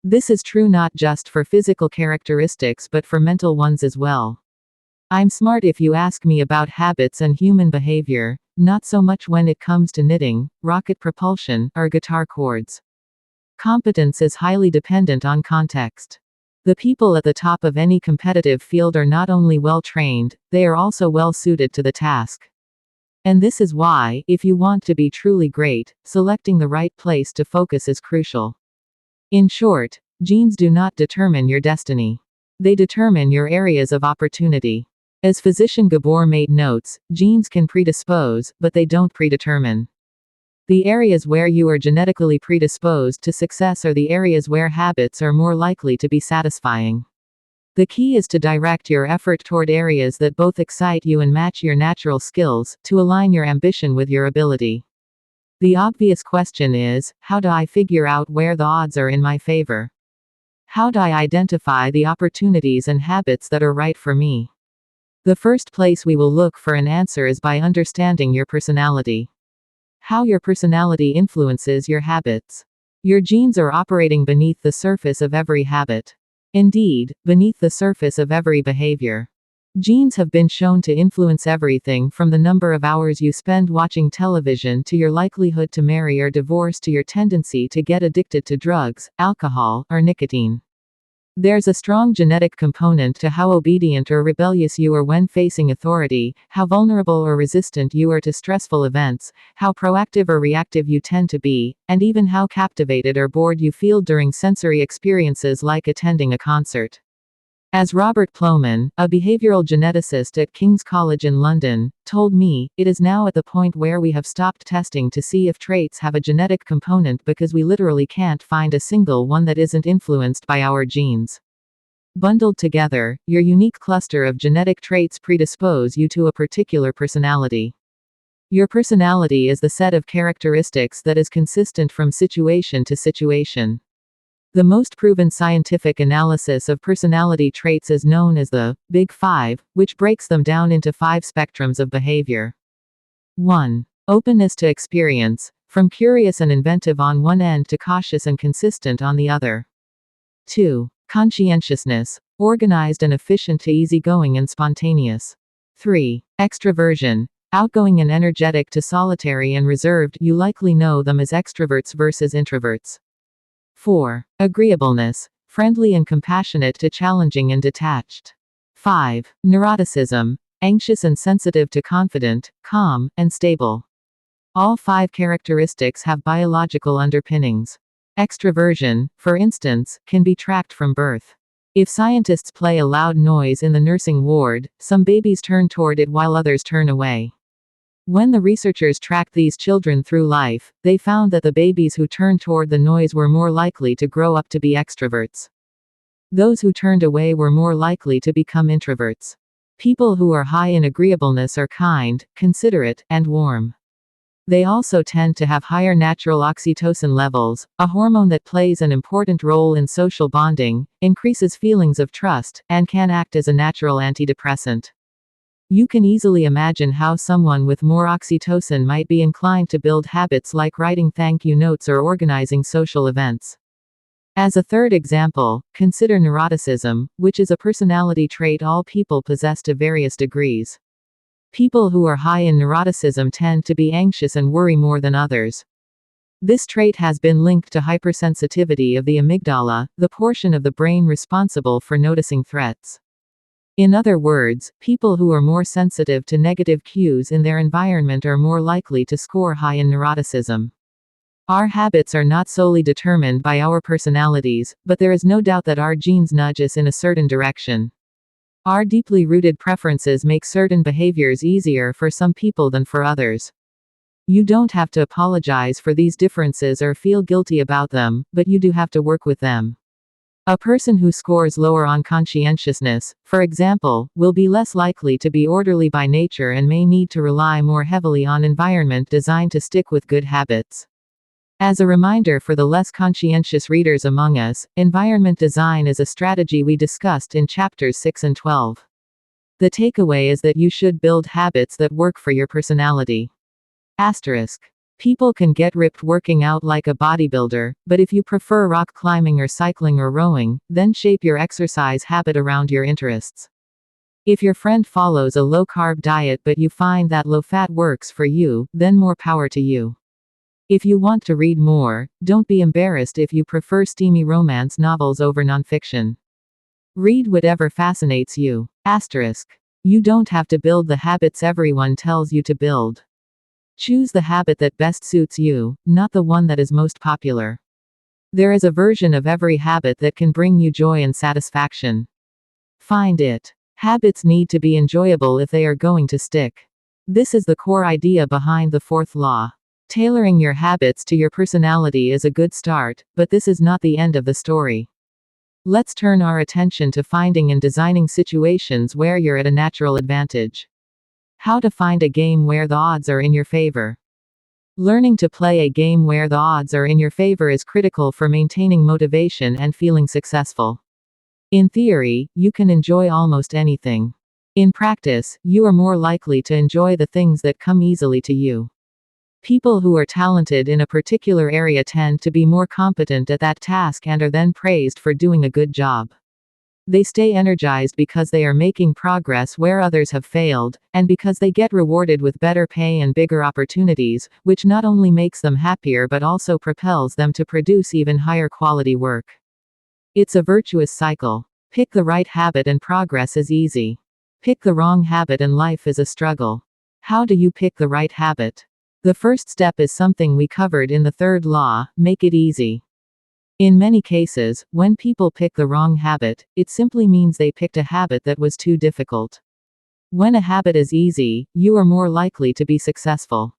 This is true not just for physical characteristics but for mental ones as well. I'm smart if you ask me about habits and human behavior, not so much when it comes to knitting, rocket propulsion, or guitar chords. Competence is highly dependent on context. The people at the top of any competitive field are not only well trained, they are also well suited to the task. And this is why, if you want to be truly great, selecting the right place to focus is crucial. In short, genes do not determine your destiny. They determine your areas of opportunity. As physician Gabor Mate notes, genes can predispose, but they don't predetermine. The areas where you are genetically predisposed to success are the areas where habits are more likely to be satisfying. The key is to direct your effort toward areas that both excite you and match your natural skills, to align your ambition with your ability. The obvious question is, how do I figure out where the odds are in my favor? How do I identify the opportunities and habits that are right for me? The first place we will look for an answer is by understanding your personality. How your personality influences your habits. Your genes are operating beneath the surface of every habit. Indeed, beneath the surface of every behavior. Genes have been shown to influence everything from the number of hours you spend watching television to your likelihood to marry or divorce to your tendency to get addicted to drugs, alcohol, or nicotine. There's a strong genetic component to how obedient or rebellious you are when facing authority, how vulnerable or resistant you are to stressful events, how proactive or reactive you tend to be, and even how captivated or bored you feel during sensory experiences like attending a concert. As Robert Plomin, a behavioral geneticist at King's College in London, told me, it is now at the point where we have stopped testing to see if traits have a genetic component because we literally can't find a single one that isn't influenced by our genes. Bundled together, your unique cluster of genetic traits predispose you to a particular personality. Your personality is the set of characteristics that is consistent from situation to situation. The most proven scientific analysis of personality traits is known as the Big Five, which breaks them down into 5 spectrums of behavior. 1. Openness to experience, from curious and inventive on one end to cautious and consistent on the other. 2. Conscientiousness, organized and efficient to easygoing and spontaneous. 3. Extroversion, outgoing and energetic to solitary and reserved. You likely know them as extroverts versus introverts. 4. Agreeableness, friendly and compassionate to challenging and detached. 5. Neuroticism, anxious and sensitive to confident, calm, and stable. All 5 characteristics have biological underpinnings. Extroversion, for instance, can be tracked from birth. If scientists play a loud noise in the nursing ward, some babies turn toward it while others turn away. When the researchers tracked these children through life, they found that the babies who turned toward the noise were more likely to grow up to be extroverts. Those who turned away were more likely to become introverts. People who are high in agreeableness are kind, considerate, and warm. They also tend to have higher natural oxytocin levels, a hormone that plays an important role in social bonding, increases feelings of trust, and can act as a natural antidepressant. You can easily imagine how someone with more oxytocin might be inclined to build habits like writing thank you notes or organizing social events. As a third example, consider neuroticism, which is a personality trait all people possess to various degrees. People who are high in neuroticism tend to be anxious and worry more than others. This trait has been linked to hypersensitivity of the amygdala, the portion of the brain responsible for noticing threats. In other words, people who are more sensitive to negative cues in their environment are more likely to score high in neuroticism. Our habits are not solely determined by our personalities, but there is no doubt that our genes nudge us in a certain direction. Our deeply rooted preferences make certain behaviors easier for some people than for others. You don't have to apologize for these differences or feel guilty about them, but you do have to work with them. A person who scores lower on conscientiousness, for example, will be less likely to be orderly by nature and may need to rely more heavily on environment designed to stick with good habits. As a reminder for the less conscientious readers among us, environment design is a strategy we discussed in chapters 6 and 12. The takeaway is that you should build habits that work for your personality. Asterisk. People can get ripped working out like a bodybuilder, but if you prefer rock climbing or cycling or rowing, then shape your exercise habit around your interests. If your friend follows a low-carb diet but you find that low-fat works for you, then more power to you. If you want to read more, don't be embarrassed if you prefer steamy romance novels over nonfiction. Read whatever fascinates you. Asterisk. You don't have to build the habits everyone tells you to build. Choose the habit that best suits you, not the one that is most popular. There is a version of every habit that can bring you joy and satisfaction. Find it. Habits need to be enjoyable if they are going to stick. This is the core idea behind the fourth law. Tailoring your habits to your personality is a good start, but this is not the end of the story. Let's turn our attention to finding and designing situations where you're at a natural advantage. How to find a game where the odds are in your favor. Learning to play a game where the odds are in your favor is critical for maintaining motivation and feeling successful. In theory, you can enjoy almost anything. In practice, you are more likely to enjoy the things that come easily to you. People who are talented in a particular area tend to be more competent at that task and are then praised for doing a good job. They stay energized because they are making progress where others have failed, and because they get rewarded with better pay and bigger opportunities, which not only makes them happier but also propels them to produce even higher quality work. It's a virtuous cycle. Pick the right habit and progress is easy. Pick the wrong habit and life is a struggle. How do you pick the right habit? The first step is something we covered in the third law: make it easy. In many cases, when people pick the wrong habit, it simply means they picked a habit that was too difficult. When a habit is easy, you are more likely to be successful.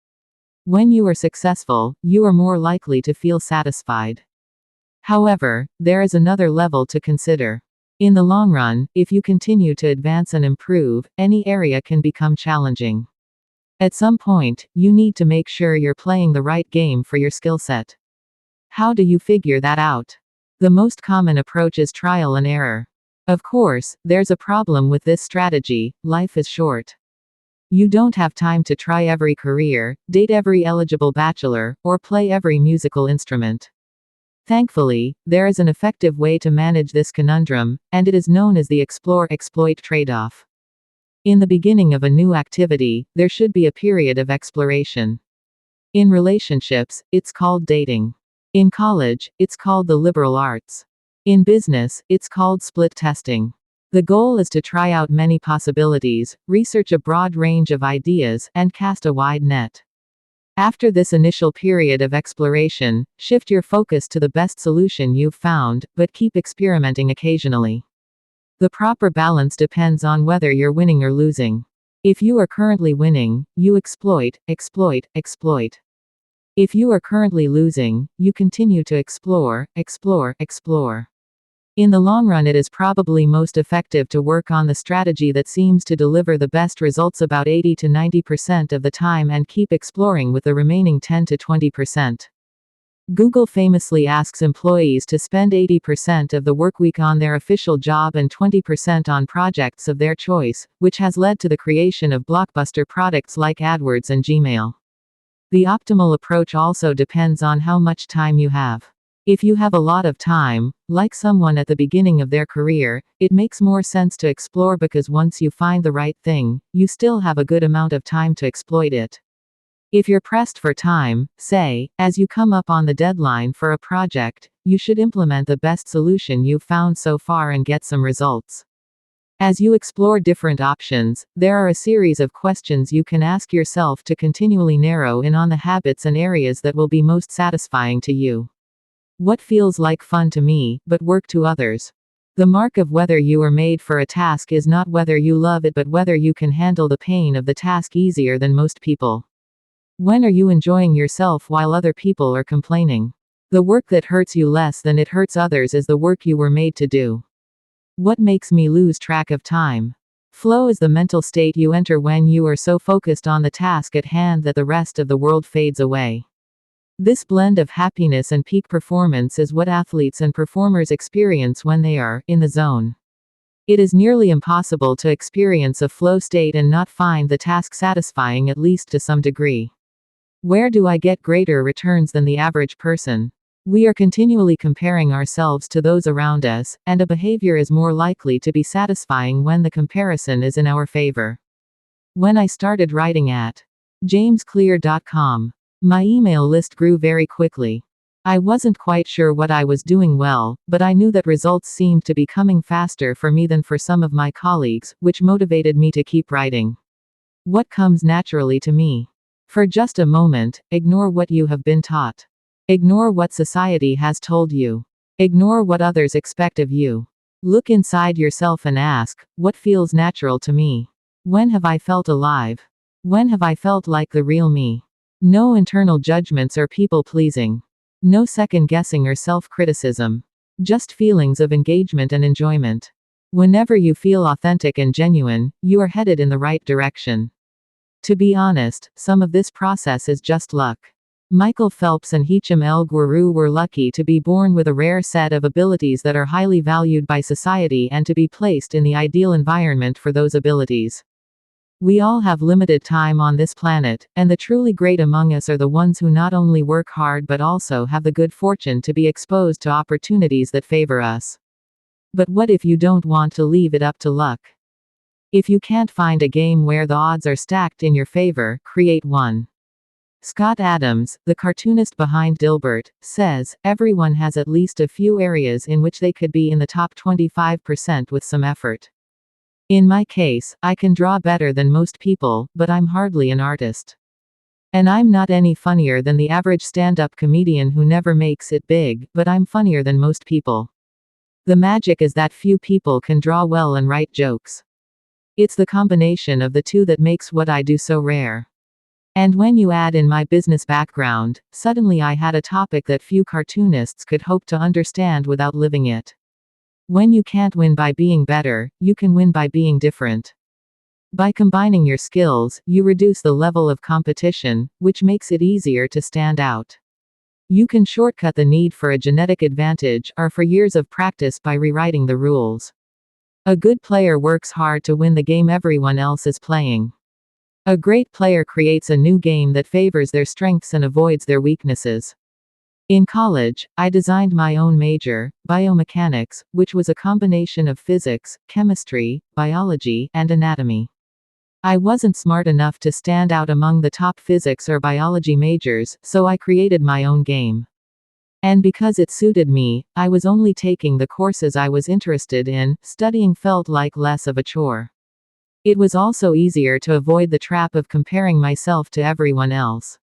When you are successful, you are more likely to feel satisfied. However, there is another level to consider. In the long run, if you continue to advance and improve, any area can become challenging. At some point, you need to make sure you're playing the right game for your skill set. How do you figure that out? The most common approach is trial and error. Of course, there's a problem with this strategy: life is short. You don't have time to try every career, date every eligible bachelor, or play every musical instrument. Thankfully, there is an effective way to manage this conundrum, and it is known as the explore-exploit trade-off. In the beginning of a new activity, there should be a period of exploration. In relationships, it's called dating. In college, it's called the liberal arts. In business, it's called split testing. The goal is to try out many possibilities, research a broad range of ideas, and cast a wide net. After this initial period of exploration, shift your focus to the best solution you've found, but keep experimenting occasionally. The proper balance depends on whether you're winning or losing. If you are currently winning, you exploit, exploit, exploit. If you are currently losing, you continue to explore, explore, explore. In the long run, it is probably most effective to work on the strategy that seems to deliver the best results about 80 to 90% of the time and keep exploring with the remaining 10 to 20%. Google famously asks employees to spend 80% of the workweek on their official job and 20% on projects of their choice, which has led to the creation of blockbuster products like AdWords and Gmail. The optimal approach also depends on how much time you have. If you have a lot of time, like someone at the beginning of their career, it makes more sense to explore because once you find the right thing, you still have a good amount of time to exploit it. If you're pressed for time, say, as you come up on the deadline for a project, you should implement the best solution you've found so far and get some results. As you explore different options, there are a series of questions you can ask yourself to continually narrow in on the habits and areas that will be most satisfying to you. What feels like fun to me, but work to others? The mark of whether you are made for a task is not whether you love it but whether you can handle the pain of the task easier than most people. When are you enjoying yourself while other people are complaining? The work that hurts you less than it hurts others is the work you were made to do. What makes me lose track of time? Flow is the mental state you enter when you are so focused on the task at hand that the rest of the world fades away. This blend of happiness and peak performance is what athletes and performers experience when they are in the zone. It is nearly impossible to experience a flow state and not find the task satisfying, at least to some degree. Where do I get greater returns than the average person? We are continually comparing ourselves to those around us, and a behavior is more likely to be satisfying when the comparison is in our favor. When I started writing at jamesclear.com, my email list grew very quickly. I wasn't quite sure what I was doing well, but I knew that results seemed to be coming faster for me than for some of my colleagues, which motivated me to keep writing. What comes naturally to me? For just a moment, ignore what you have been taught. Ignore what society has told you. Ignore what others expect of you. Look inside yourself and ask, what feels natural to me? When have I felt alive? When have I felt like the real me? No internal judgments or people pleasing. No second guessing or self-criticism. Just feelings of engagement and enjoyment. Whenever you feel authentic and genuine, you are headed in the right direction. To be honest, some of this process is just luck. Michael Phelps and Hicham El Guerrouj were lucky to be born with a rare set of abilities that are highly valued by society and to be placed in the ideal environment for those abilities. We all have limited time on this planet, and the truly great among us are the ones who not only work hard but also have the good fortune to be exposed to opportunities that favor us. But what if you don't want to leave it up to luck? If you can't find a game where the odds are stacked in your favor, create one. Scott Adams, the cartoonist behind Dilbert, says, everyone has at least a few areas in which they could be in the top 25% with some effort. In my case, I can draw better than most people, but I'm hardly an artist. And I'm not any funnier than the average stand-up comedian who never makes it big, but I'm funnier than most people. The magic is that few people can draw well and write jokes. It's the combination of the two that makes what I do so rare. And when you add in my business background, suddenly I had a topic that few cartoonists could hope to understand without living it. When you can't win by being better, you can win by being different. By combining your skills, you reduce the level of competition, which makes it easier to stand out. You can shortcut the need for a genetic advantage or for years of practice by rewriting the rules. A good player works hard to win the game everyone else is playing. A great player creates a new game that favors their strengths and avoids their weaknesses. In college, I designed my own major, biomechanics, which was a combination of physics, chemistry, biology, and anatomy. I wasn't smart enough to stand out among the top physics or biology majors, so I created my own game. And because it suited me, I was only taking the courses I was interested in, studying felt like less of a chore. It was also easier to avoid the trap of comparing myself to everyone else.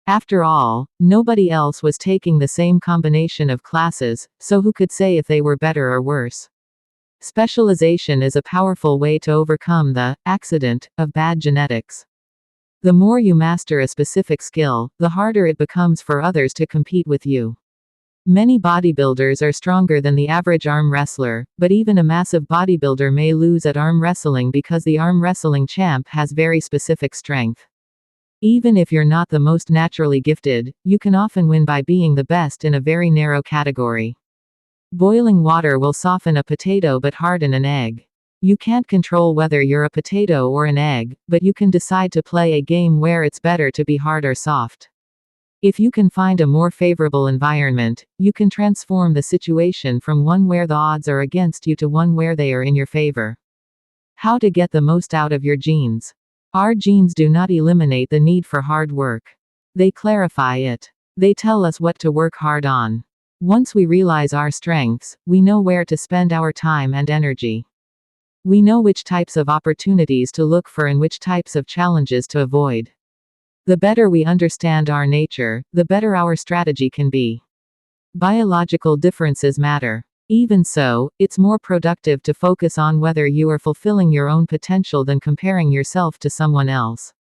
After all, nobody else was taking the same combination of classes, so who could say if they were better or worse? Specialization is a powerful way to overcome the accident of bad genetics. The more you master a specific skill, the harder it becomes for others to compete with you. Many bodybuilders are stronger than the average arm wrestler, but even a massive bodybuilder may lose at arm wrestling because the arm wrestling champ has very specific strength. Even if you're not the most naturally gifted, you can often win by being the best in a very narrow category. Boiling water will soften a potato but harden an egg. You can't control whether you're a potato or an egg, but you can decide to play a game where it's better to be hard or soft. If you can find a more favorable environment, you can transform the situation from one where the odds are against you to one where they are in your favor. How to get the most out of your genes. Our genes do not eliminate the need for hard work. They clarify it. They tell us what to work hard on. Once we realize our strengths, we know where to spend our time and energy. We know which types of opportunities to look for and which types of challenges to avoid. The better we understand our nature, the better our strategy can be. Biological differences matter. Even so, it's more productive to focus on whether you are fulfilling your own potential than comparing yourself to someone else.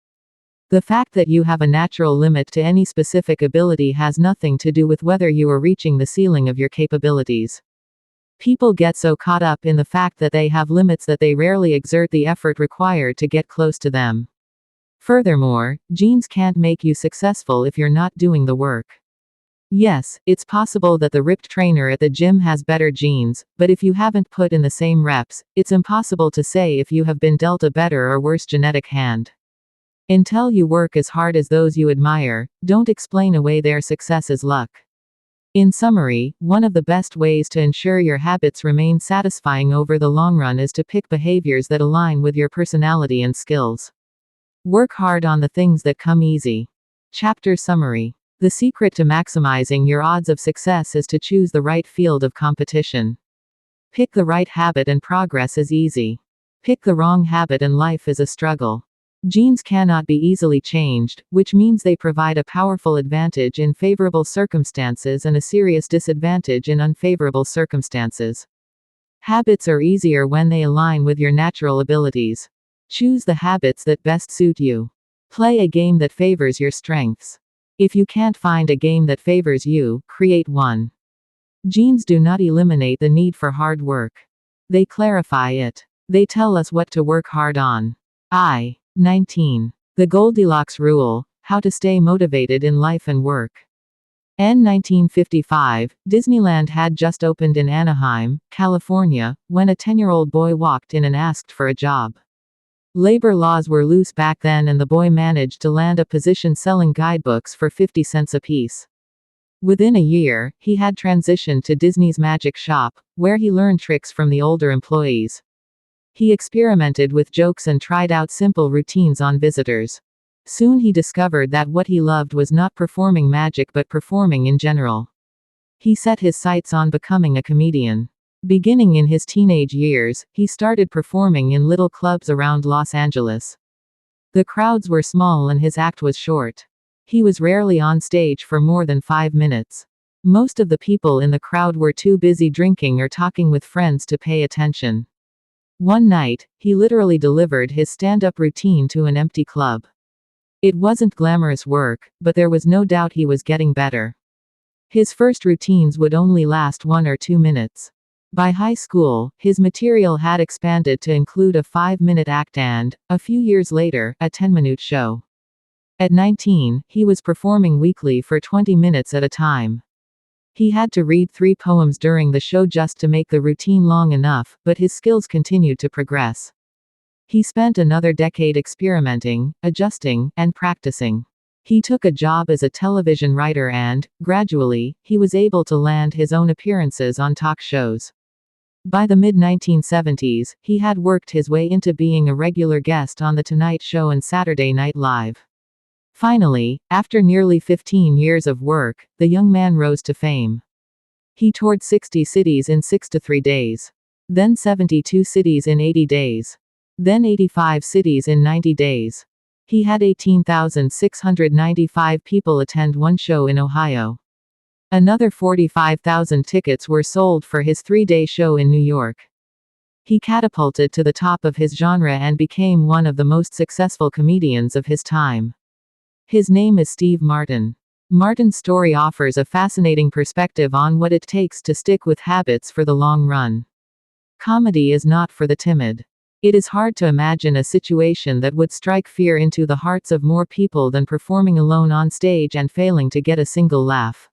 The fact that you have a natural limit to any specific ability has nothing to do with whether you are reaching the ceiling of your capabilities. People get so caught up in the fact that they have limits that they rarely exert the effort required to get close to them. Furthermore, genes can't make you successful if you're not doing the work. Yes, it's possible that the ripped trainer at the gym has better genes, but if you haven't put in the same reps, it's impossible to say if you have been dealt a better or worse genetic hand. Until you work as hard as those you admire, don't explain away their success as luck. In summary, one of the best ways to ensure your habits remain satisfying over the long run is to pick behaviors that align with your personality and skills. Work hard on the things that come easy. Chapter Summary. The secret to maximizing your odds of success is to choose the right field of competition. Pick the right habit and progress is easy. Pick the wrong habit and life is a struggle. Genes cannot be easily changed, which means they provide a powerful advantage in favorable circumstances and a serious disadvantage in unfavorable circumstances. Habits are easier when they align with your natural abilities. Choose the habits that best suit you. Play a game that favors your strengths. If you can't find a game that favors you, create one. Genes do not eliminate the need for hard work. They clarify it. They tell us what to work hard on. 19. The Goldilocks Rule: How to Stay Motivated in Life and Work. In 1955, Disneyland had just opened in Anaheim, California, when a 10-year-old boy walked in and asked for a job. Labor laws were loose back then and the boy managed to land a position selling guidebooks for 50 cents apiece. Within a year, he had transitioned to Disney's Magic Shop, where he learned tricks from the older employees. He experimented with jokes and tried out simple routines on visitors. Soon he discovered that what he loved was not performing magic but performing in general. He set his sights on becoming a comedian. Beginning in his teenage years, he started performing in little clubs around Los Angeles. The crowds were small and his act was short. He was rarely on stage for more than 5 minutes. Most of the people in the crowd were too busy drinking or talking with friends to pay attention. One night, he literally delivered his stand-up routine to an empty club. It wasn't glamorous work, but there was no doubt he was getting better. His first routines would only last 1 or 2 minutes. By high school, his material had expanded to include a 5-minute act and, a few years later, a 10-minute show. At 19, he was performing weekly for 20 minutes at a time. He had to read 3 poems during the show just to make the routine long enough, but his skills continued to progress. He spent another decade experimenting, adjusting, and practicing. He took a job as a television writer and, gradually, he was able to land his own appearances on talk shows. By the mid-1970s, he had worked his way into being a regular guest on The Tonight Show and Saturday Night Live. Finally, after nearly 15 years of work, the young man rose to fame. He toured 60 cities in 6 to 3 days. Then 72 cities in 80 days. Then 85 cities in 90 days. He had 18,695 people attend one show in Ohio. Another 45,000 tickets were sold for his 3-day show in New York. He catapulted to the top of his genre and became one of the most successful comedians of his time. His name is Steve Martin. Martin's story offers a fascinating perspective on what it takes to stick with habits for the long run. Comedy is not for the timid. It is hard to imagine a situation that would strike fear into the hearts of more people than performing alone on stage and failing to get a single laugh.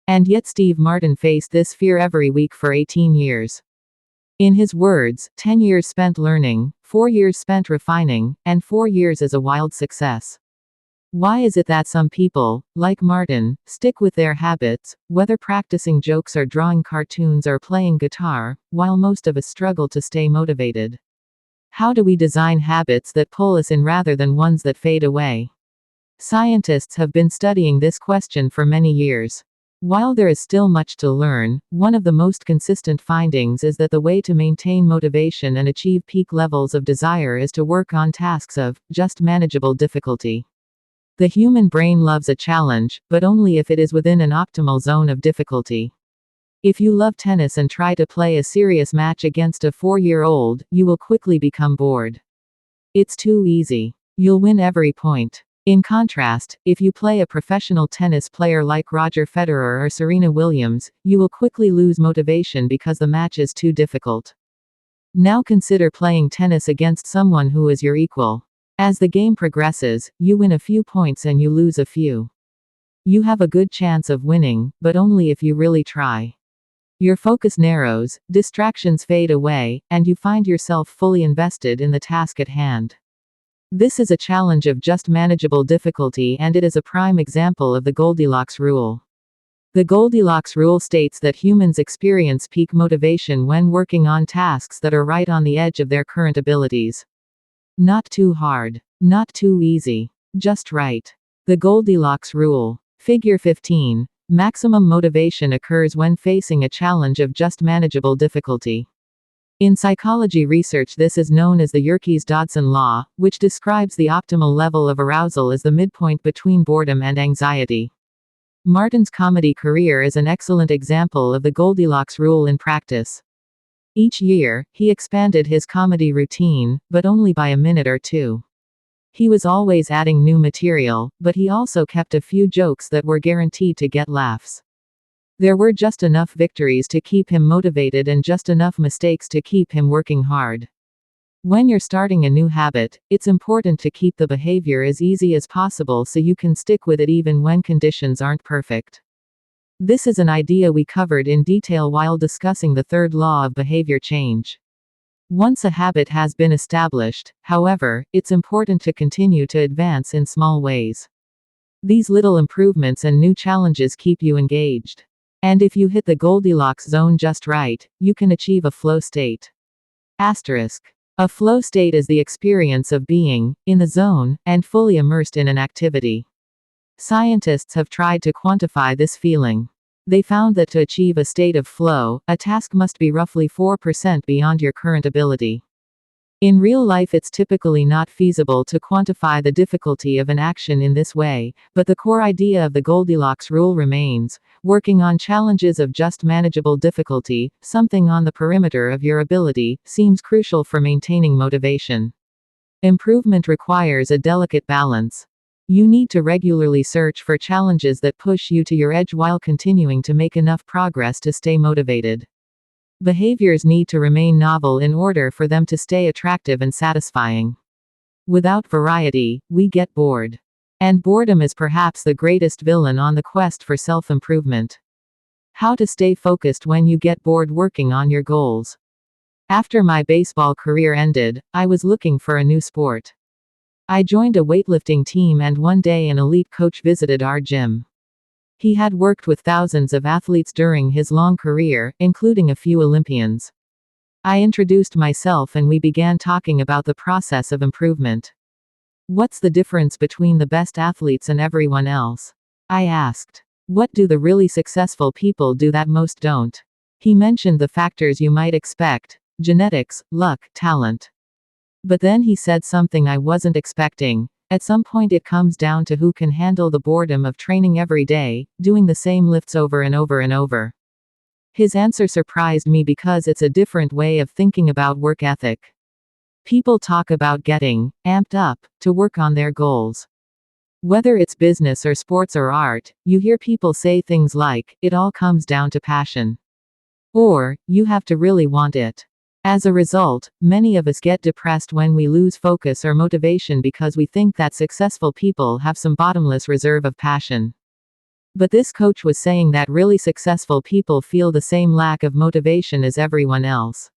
And yet Steve Martin faced this fear every week for 18 years. In his words, 10 years spent learning, 4 years spent refining, and 4 years is a wild success. Why is it that some people, like Martin, stick with their habits, whether practicing jokes or drawing cartoons or playing guitar, while most of us struggle to stay motivated? How do we design habits that pull us in rather than ones that fade away? Scientists have been studying this question for many years. While there is still much to learn, one of the most consistent findings is that the way to maintain motivation and achieve peak levels of desire is to work on tasks of just manageable difficulty. The human brain loves a challenge, but only if it is within an optimal zone of difficulty. If you love tennis and try to play a serious match against a 4-year-old, you will quickly become bored. It's too easy. You'll win every point. In contrast, if you play a professional tennis player like Roger Federer or Serena Williams, you will quickly lose motivation because the match is too difficult. Now consider playing tennis against someone who is your equal. As the game progresses, you win a few points and you lose a few. You have a good chance of winning, but only if you really try. Your focus narrows, distractions fade away, and you find yourself fully invested in the task at hand. This is a challenge of just manageable difficulty, and it is a prime example of the Goldilocks rule. The Goldilocks rule states that humans experience peak motivation when working on tasks that are right on the edge of their current abilities. Not too hard. Not too easy. Just right. The Goldilocks rule. Figure 15. Maximum motivation occurs when facing a challenge of just manageable difficulty. In psychology research, this is known as the Yerkes-Dodson law, which describes the optimal level of arousal as the midpoint between boredom and anxiety. Martin's comedy career is an excellent example of the Goldilocks rule in practice. Each year, he expanded his comedy routine, but only by a minute or two. He was always adding new material, but he also kept a few jokes that were guaranteed to get laughs. There were just enough victories to keep him motivated and just enough mistakes to keep him working hard. When you're starting a new habit, it's important to keep the behavior as easy as possible so you can stick with it even when conditions aren't perfect. This is an idea we covered in detail while discussing the third law of behavior change. Once a habit has been established, however, it's important to continue to advance in small ways. These little improvements and new challenges keep you engaged. And if you hit the Goldilocks zone just right, you can achieve a flow state. Asterisk. A flow state is the experience of being in the zone and fully immersed in an activity. Scientists have tried to quantify this feeling. They found that to achieve a state of flow, a task must be roughly 4% beyond your current ability. In real life, it's typically not feasible to quantify the difficulty of an action in this way, but the core idea of the Goldilocks rule remains: working on challenges of just manageable difficulty, something on the perimeter of your ability, seems crucial for maintaining motivation. Improvement requires a delicate balance. You need to regularly search for challenges that push you to your edge while continuing to make enough progress to stay motivated. Behaviors need to remain novel in order for them to stay attractive and satisfying. Without variety, we get bored. And boredom is perhaps the greatest villain on the quest for self-improvement. How to stay focused when you get bored working on your goals. After my baseball career ended, I was looking for a new sport. I joined a weightlifting team, and one day an elite coach visited our gym. He had worked with thousands of athletes during his long career, including a few Olympians. I introduced myself and we began talking about the process of improvement. What's the difference between the best athletes and everyone else? I asked. What do the really successful people do that most don't? He mentioned the factors you might expect: genetics, luck, talent. But then he said something I wasn't expecting. At some point it comes down to who can handle the boredom of training every day, doing the same lifts over and over and over. His answer surprised me because it's a different way of thinking about work ethic. People talk about getting amped up to work on their goals. Whether it's business or sports or art, you hear people say things like, "It all comes down to passion." Or, "You have to really want it." As a result, many of us get depressed when we lose focus or motivation because we think that successful people have some bottomless reserve of passion. But this coach was saying that really successful people feel the same lack of motivation as everyone else.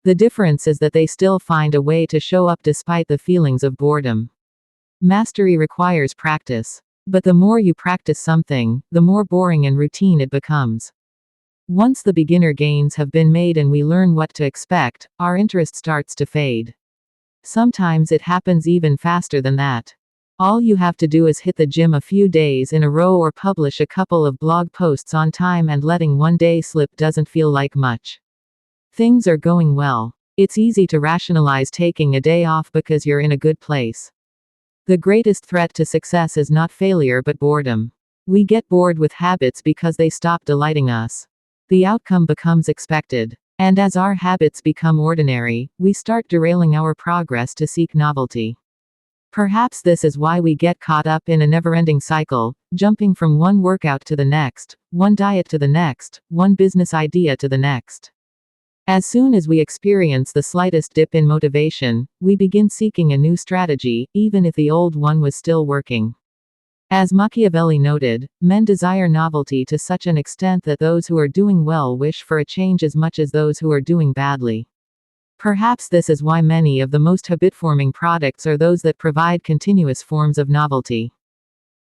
The difference is that they still find a way to show up despite the feelings of boredom. Mastery requires practice. But the more you practice something, the more boring and routine it becomes. Once the beginner gains have been made and we learn what to expect, our interest starts to fade. Sometimes it happens even faster than that. All you have to do is hit the gym a few days in a row or publish a couple of blog posts on time, and letting one day slip doesn't feel like much. Things are going well. It's easy to rationalize taking a day off because you're in a good place. The greatest threat to success is not failure but boredom. We get bored with habits because they stop delighting us. The outcome becomes expected. And as our habits become ordinary, we start derailing our progress to seek novelty. Perhaps this is why we get caught up in a never-ending cycle, jumping from one workout to the next, one diet to the next, one business idea to the next. As soon as we experience the slightest dip in motivation, we begin seeking a new strategy, even if the old one was still working. As Machiavelli noted, men desire novelty to such an extent that those who are doing well wish for a change as much as those who are doing badly. Perhaps this is why many of the most habit-forming products are those that provide continuous forms of novelty.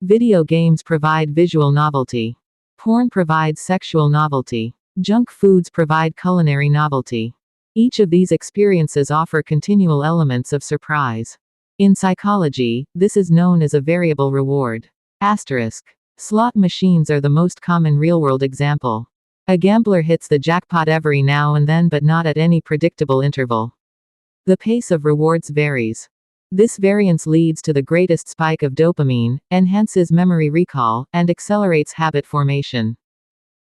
Video games provide visual novelty. Porn provides sexual novelty. Junk foods provide culinary novelty. Each of these experiences offer continual elements of surprise. In psychology, this is known as a variable reward. Asterisk. Slot machines are the most common real-world example. A gambler hits the jackpot every now and then, but not at any predictable interval. The pace of rewards varies. This variance leads to the greatest spike of dopamine, enhances memory recall, and accelerates habit formation.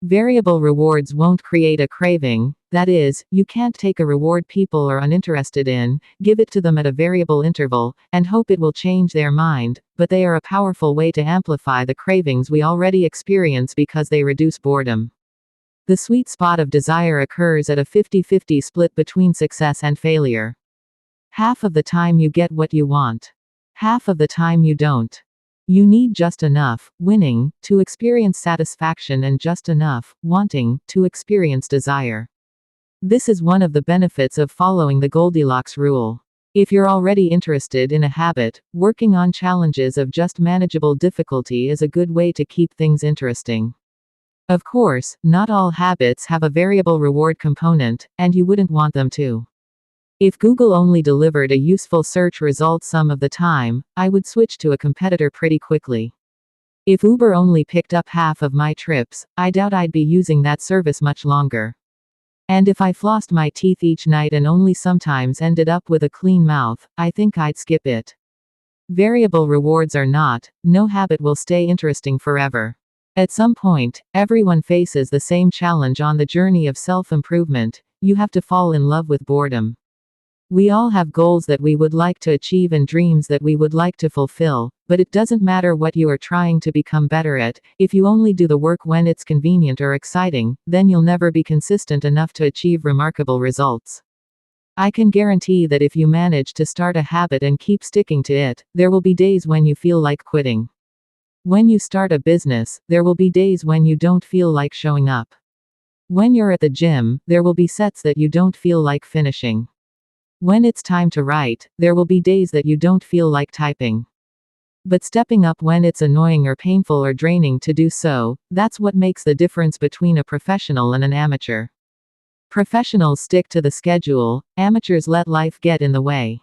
Variable rewards won't create a craving, that is, you can't take a reward people are uninterested in, give it to them at a variable interval, and hope it will change their mind, but they are a powerful way to amplify the cravings we already experience because they reduce boredom. The sweet spot of desire occurs at a 50-50 split between success and failure. Half of the time you get what you want. Half of the time you don't. You need just enough, winning, to experience satisfaction and just enough, wanting, to experience desire. This is one of the benefits of following the Goldilocks rule. If you're already interested in a habit, working on challenges of just manageable difficulty is a good way to keep things interesting. Of course, not all habits have a variable reward component, and you wouldn't want them to. If Google only delivered a useful search result some of the time, I would switch to a competitor pretty quickly. If Uber only picked up half of my trips, I doubt I'd be using that service much longer. And if I flossed my teeth each night and only sometimes ended up with a clean mouth, I think I'd skip it. Variable rewards or not, no habit will stay interesting forever. At some point, everyone faces the same challenge on the journey of self-improvement: you have to fall in love with boredom. We all have goals that we would like to achieve and dreams that we would like to fulfill, but it doesn't matter what you are trying to become better at, if you only do the work when it's convenient or exciting, then you'll never be consistent enough to achieve remarkable results. I can guarantee that if you manage to start a habit and keep sticking to it, there will be days when you feel like quitting. When you start a business, there will be days when you don't feel like showing up. When you're at the gym, there will be sets that you don't feel like finishing. When it's time to write, there will be days that you don't feel like typing. But stepping up when it's annoying or painful or draining to do so, that's what makes the difference between a professional and an amateur. Professionals stick to the schedule, amateurs let life get in the way.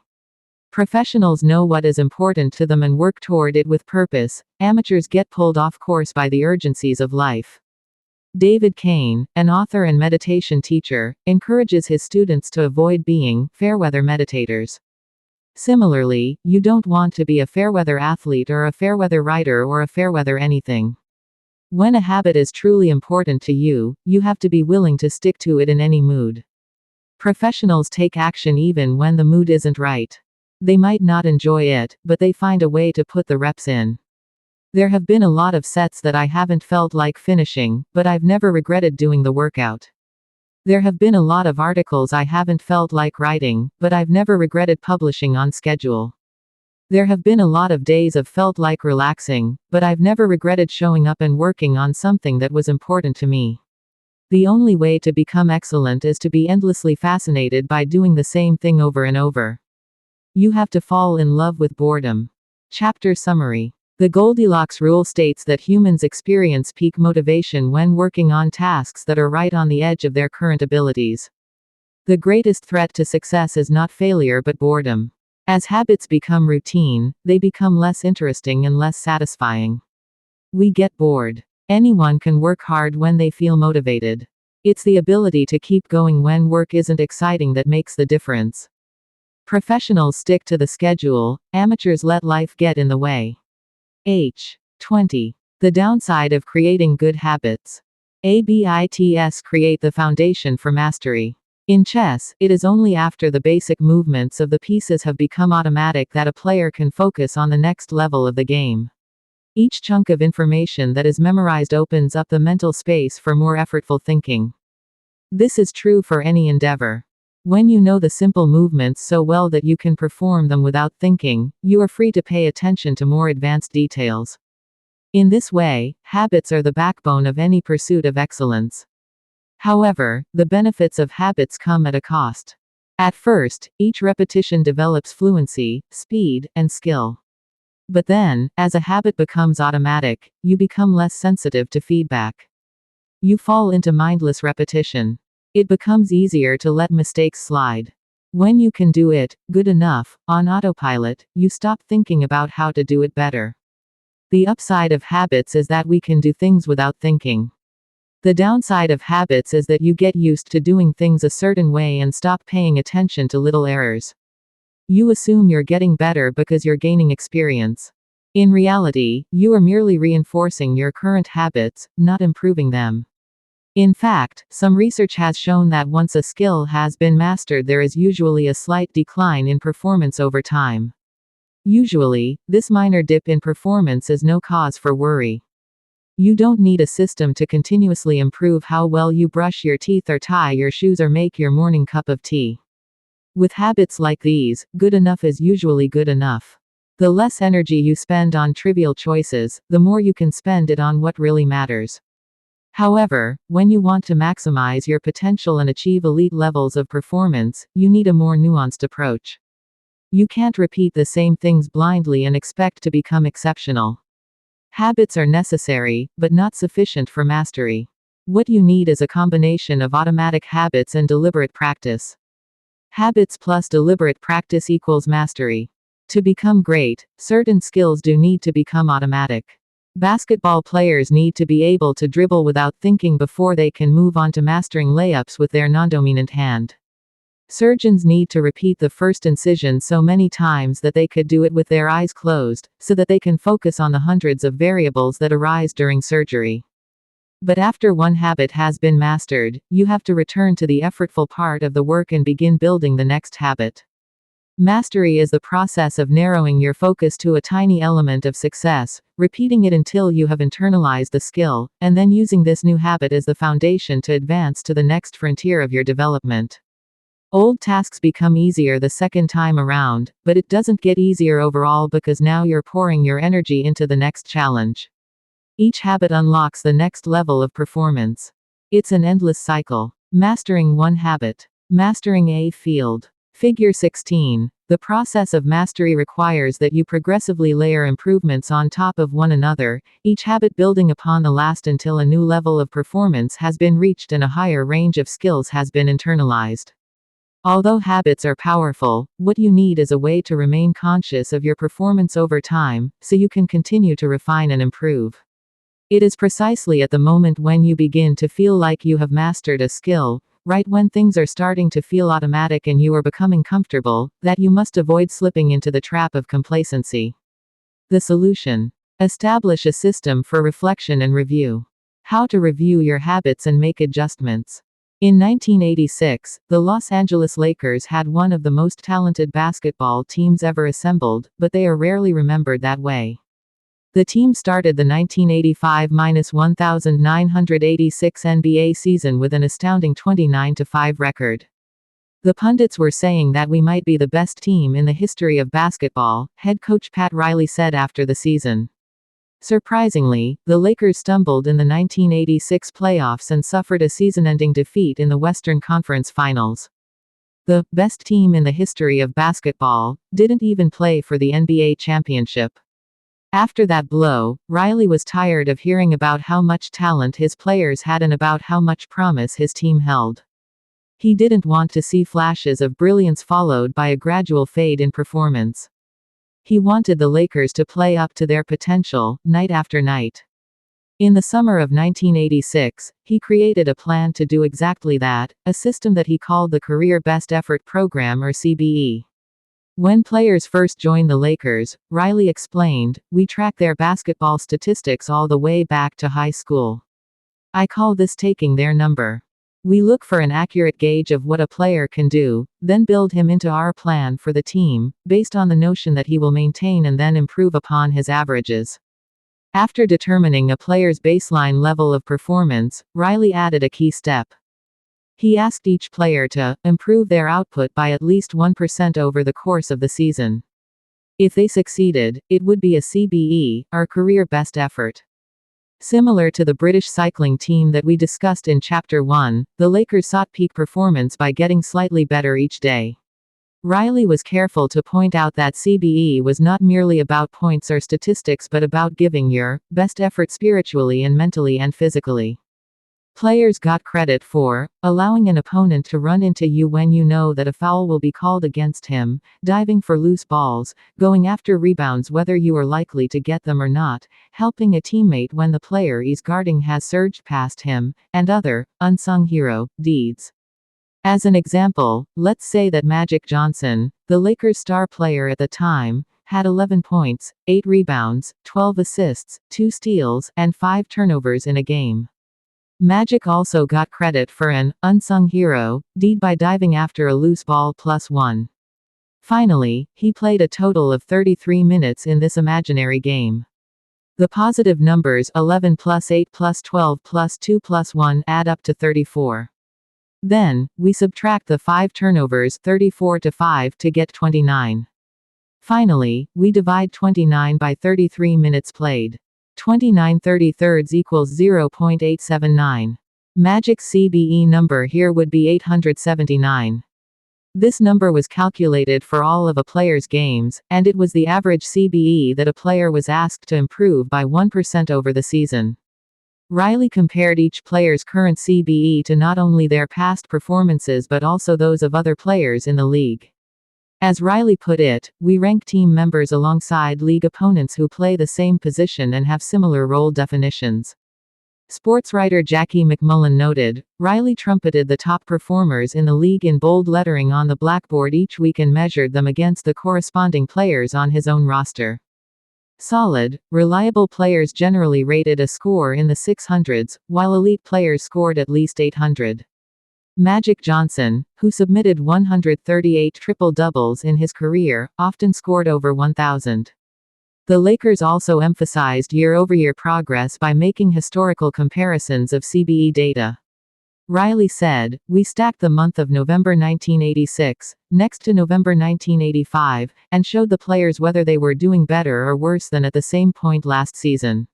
Professionals know what is important to them and work toward it with purpose, amateurs get pulled off course by the urgencies of life. David Kane, an author and meditation teacher, encourages his students to avoid being fairweather meditators. Similarly, you don't want to be a fairweather athlete or a fairweather writer or a fairweather anything. When a habit is truly important to you, you have to be willing to stick to it in any mood. Professionals take action even when the mood isn't right. They might not enjoy it, but they find a way to put the reps in. There have been a lot of sets that I haven't felt like finishing, but I've never regretted doing the workout. There have been a lot of articles I haven't felt like writing, but I've never regretted publishing on schedule. There have been a lot of days I've felt like relaxing, but I've never regretted showing up and working on something that was important to me. The only way to become excellent is to be endlessly fascinated by doing the same thing over and over. You have to fall in love with boredom. Chapter summary. The Goldilocks rule states that humans experience peak motivation when working on tasks that are right on the edge of their current abilities. The greatest threat to success is not failure but boredom. As habits become routine, they become less interesting and less satisfying. We get bored. Anyone can work hard when they feel motivated. It's the ability to keep going when work isn't exciting that makes the difference. Professionals stick to the schedule, amateurs let life get in the way. 20. The downside of creating good habits. Habits create the foundation for mastery. In chess, it is only after the basic movements of the pieces have become automatic that a player can focus on the next level of the game. Each chunk of information that is memorized opens up the mental space for more effortful thinking. This is true for any endeavor. When you know the simple movements so well that you can perform them without thinking, you are free to pay attention to more advanced details. In this way, habits are the backbone of any pursuit of excellence. However, the benefits of habits come at a cost. At first, each repetition develops fluency, speed, and skill. But then, as a habit becomes automatic, you become less sensitive to feedback. You fall into mindless repetition. It becomes easier to let mistakes slide. When you can do it, good enough, on autopilot, you stop thinking about how to do it better. The upside of habits is that we can do things without thinking. The downside of habits is that you get used to doing things a certain way and stop paying attention to little errors. You assume you're getting better because you're gaining experience. In reality, you are merely reinforcing your current habits, not improving them. In fact, some research has shown that once a skill has been mastered, there is usually a slight decline in performance over time. Usually, this minor dip in performance is no cause for worry. You don't need a system to continuously improve how well you brush your teeth or tie your shoes or make your morning cup of tea. With habits like these, good enough is usually good enough. The less energy you spend on trivial choices, the more you can spend it on what really matters. However, when you want to maximize your potential and achieve elite levels of performance, you need a more nuanced approach. You can't repeat the same things blindly and expect to become exceptional. Habits are necessary, but not sufficient for mastery. What you need is a combination of automatic habits and deliberate practice. Habits plus deliberate practice equals mastery. To become great, certain skills do need to become automatic. Basketball players need to be able to dribble without thinking before they can move on to mastering layups with their non-dominant hand. Surgeons need to repeat the first incision so many times that they could do it with their eyes closed, so that they can focus on the hundreds of variables that arise during surgery. But after one habit has been mastered, you have to return to the effortful part of the work and begin building the next habit. Mastery is the process of narrowing your focus to a tiny element of success, repeating it until you have internalized the skill, and then using this new habit as the foundation to advance to the next frontier of your development. Old tasks become easier the second time around, but it doesn't get easier overall because now you're pouring your energy into the next challenge. Each habit unlocks the next level of performance. It's an endless cycle. Mastering one habit. Mastering a field. Figure 16. The process of mastery requires that you progressively layer improvements on top of one another, each habit building upon the last until a new level of performance has been reached and a higher range of skills has been internalized. Although habits are powerful, what you need is a way to remain conscious of your performance over time, so you can continue to refine and improve. It is precisely at the moment when you begin to feel like you have mastered a skill, right when things are starting to feel automatic and you are becoming comfortable, that you must avoid slipping into the trap of complacency. The solution: establish a system for reflection and review. How to review your habits and make adjustments. In 1986, the Los Angeles Lakers had one of the most talented basketball teams ever assembled, but they are rarely remembered that way. The team started the 1985-1986 NBA season with an astounding 29-5 record. The pundits were saying that we might be the best team in the history of basketball, head coach Pat Riley said after the season. Surprisingly, the Lakers stumbled in the 1986 playoffs and suffered a season-ending defeat in the Western Conference Finals. The best team in the history of basketball didn't even play for the NBA championship. After that blow, Riley was tired of hearing about how much talent his players had and about how much promise his team held. He didn't want to see flashes of brilliance followed by a gradual fade in performance. He wanted the Lakers to play up to their potential, night after night. In the summer of 1986, he created a plan to do exactly that, a system that he called the Career Best Effort Program or CBE. When players first joined the Lakers, Riley explained, "We track their basketball statistics all the way back to high school. I call this taking their number. We look for an accurate gauge of what a player can do, then build him into our plan for the team, based on the notion that he will maintain and then improve upon his averages." After determining a player's baseline level of performance, Riley added a key step. He asked each player to improve their output by at least 1% over the course of the season. If they succeeded, it would be a CBE, our career best effort. Similar to the British cycling team that we discussed in Chapter 1, the Lakers sought peak performance by getting slightly better each day. Riley was careful to point out that CBE was not merely about points or statistics but about giving your best effort spiritually and mentally and physically. Players got credit for allowing an opponent to run into you when you know that a foul will be called against him, diving for loose balls, going after rebounds whether you are likely to get them or not, helping a teammate when the player he's guarding has surged past him, and other unsung hero deeds. As an example, let's say that Magic Johnson, the Lakers' star player at the time, had 11 points, 8 rebounds, 12 assists, 2 steals, and 5 turnovers in a game. Magic also got credit for an unsung hero deed by diving after a loose ball +1. Finally, he played a total of 33 minutes in this imaginary game. The positive numbers 11 plus 8 plus 12 plus 2 plus 1 add up to 34. Then, we subtract the 5 turnovers 34 to 5 to get 29. Finally, we divide 29 by 33 minutes played. 29/33 equals 0.879. Magic's CBE number here would be 879. This number was calculated for all of a player's games, and it was the average CBE that a player was asked to improve by 1% over the season. Riley compared each player's current CBE to not only their past performances but also those of other players in the league. As Riley put it, we rank team members alongside league opponents who play the same position and have similar role definitions. Sports writer Jackie McMullen noted, Riley trumpeted the top performers in the league in bold lettering on the blackboard each week and measured them against the corresponding players on his own roster. Solid, reliable players generally rated a score in the 600s, while elite players scored at least 800. Magic Johnson, who submitted 138 triple-doubles in his career, often scored over 1,000. The Lakers also emphasized year-over-year progress by making historical comparisons of CBE data. Riley said, "We stacked the month of November 1986, next to November 1985, and showed the players whether they were doing better or worse than at the same point last season.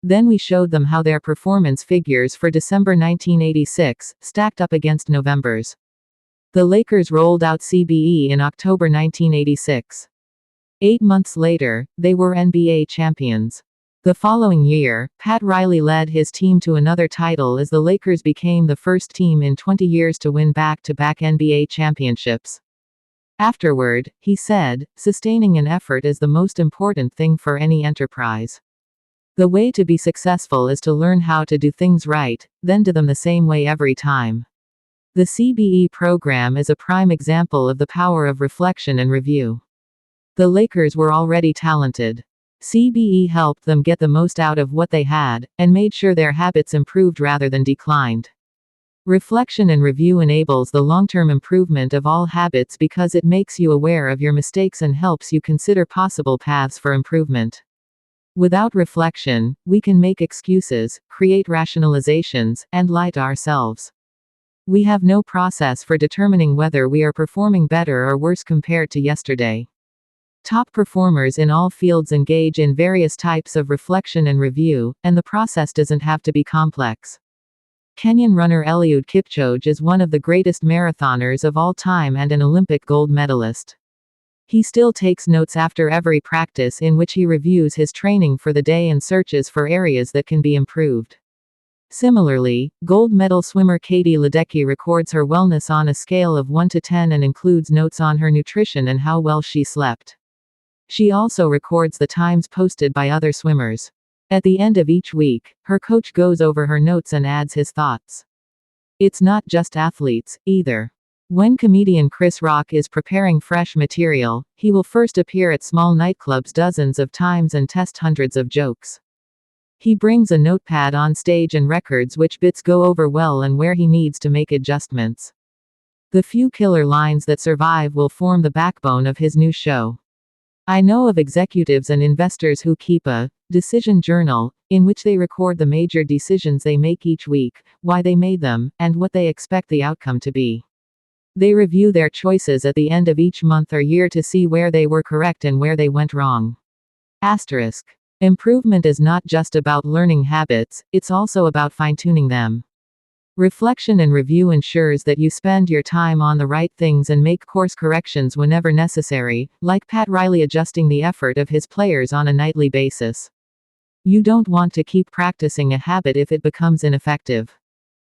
Then we showed them how their performance figures for December 1986 stacked up against November's." The Lakers rolled out CBE in October 1986. 8 months later, they were NBA champions. The following year, Pat Riley led his team to another title as the Lakers became the first team in 20 years to win back-to-back NBA championships. Afterward, he said, "Sustaining an effort is the most important thing for any enterprise. The way to be successful is to learn how to do things right, then do them the same way every time." The CBE program is a prime example of the power of reflection and review. The Lakers were already talented. CBE helped them get the most out of what they had, and made sure their habits improved rather than declined. Reflection and review enables the long-term improvement of all habits because it makes you aware of your mistakes and helps you consider possible paths for improvement. Without reflection, we can make excuses, create rationalizations, and lie to ourselves. We have no process for determining whether we are performing better or worse compared to yesterday. Top performers in all fields engage in various types of reflection and review, and the process doesn't have to be complex. Kenyan runner Eliud Kipchoge is one of the greatest marathoners of all time and an Olympic gold medalist. He still takes notes after every practice in which he reviews his training for the day and searches for areas that can be improved. Similarly, gold medal swimmer Katie Ledecky records her wellness on a scale of 1 to 10 and includes notes on her nutrition and how well she slept. She also records the times posted by other swimmers. At the end of each week, her coach goes over her notes and adds his thoughts. It's not just athletes, either. When comedian Chris Rock is preparing fresh material, he will first appear at small nightclubs dozens of times and test hundreds of jokes. He brings a notepad on stage and records which bits go over well and where he needs to make adjustments. The few killer lines that survive will form the backbone of his new show. I know of executives and investors who keep a Decision Journal, in which they record the major decisions they make each week, why they made them, and what they expect the outcome to be. They review their choices at the end of each month or year to see where they were correct and where they went wrong. Asterisk. Improvement is not just about learning habits, it's also about fine-tuning them. Reflection and review ensures that you spend your time on the right things and make course corrections whenever necessary, like Pat Riley adjusting the effort of his players on a nightly basis. You don't want to keep practicing a habit if it becomes ineffective.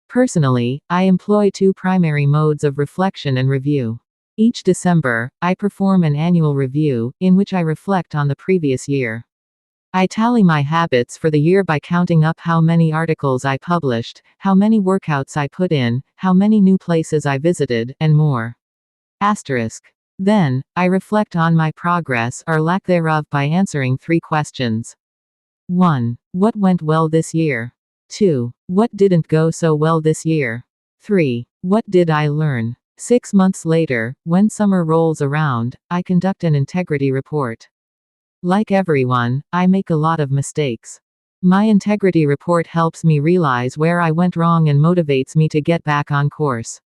Personally, I employ two primary modes of reflection and review. Each December, I perform an annual review, in which I reflect on the previous year. I tally my habits for the year by counting up how many articles I published, how many workouts I put in, how many new places I visited, and more. Asterisk. Then, I reflect on my progress or lack thereof by answering 3 questions. 1. What went well this year? 2. What didn't go so well this year? 3. What did I learn? 6 months later, when summer rolls around, I conduct an integrity report. Like everyone, I make a lot of mistakes. My integrity report helps me realize where I went wrong and motivates me to get back on course.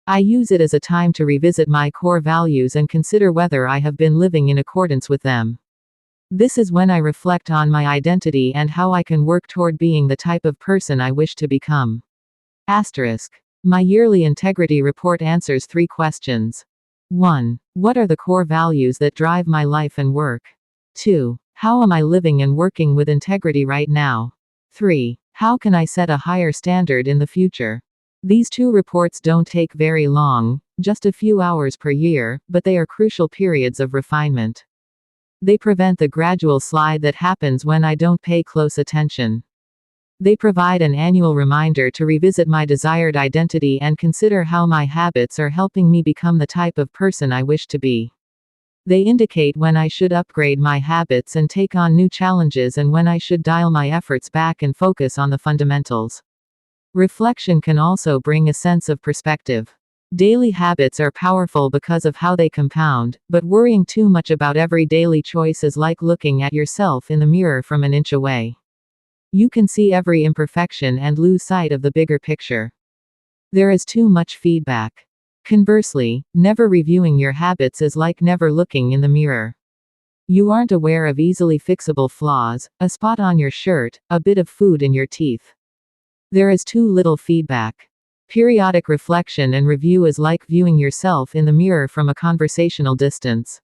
I use it as a time to revisit my core values and consider whether I have been living in accordance with them. This is when I reflect on my identity and how I can work toward being the type of person I wish to become. Asterisk. My yearly integrity report answers 3 questions. 1. What are the core values that drive my life and work? 2. How am I living and working with integrity right now? 3. How can I set a higher standard in the future? These 2 reports don't take very long, just a few hours per year, but they are crucial periods of refinement. They prevent the gradual slide that happens when I don't pay close attention. They provide an annual reminder to revisit my desired identity and consider how my habits are helping me become the type of person I wish to be. They indicate when I should upgrade my habits and take on new challenges and when I should dial my efforts back and focus on the fundamentals. Reflection can also bring a sense of perspective. Daily habits are powerful because of how they compound, but worrying too much about every daily choice is like looking at yourself in the mirror from an inch away. You can see every imperfection and lose sight of the bigger picture. There is too much feedback. Conversely, never reviewing your habits is like never looking in the mirror. You aren't aware of easily fixable flaws, a spot on your shirt, a bit of food in your teeth. There is too little feedback. Periodic reflection and review is like viewing yourself in the mirror from a conversational distance.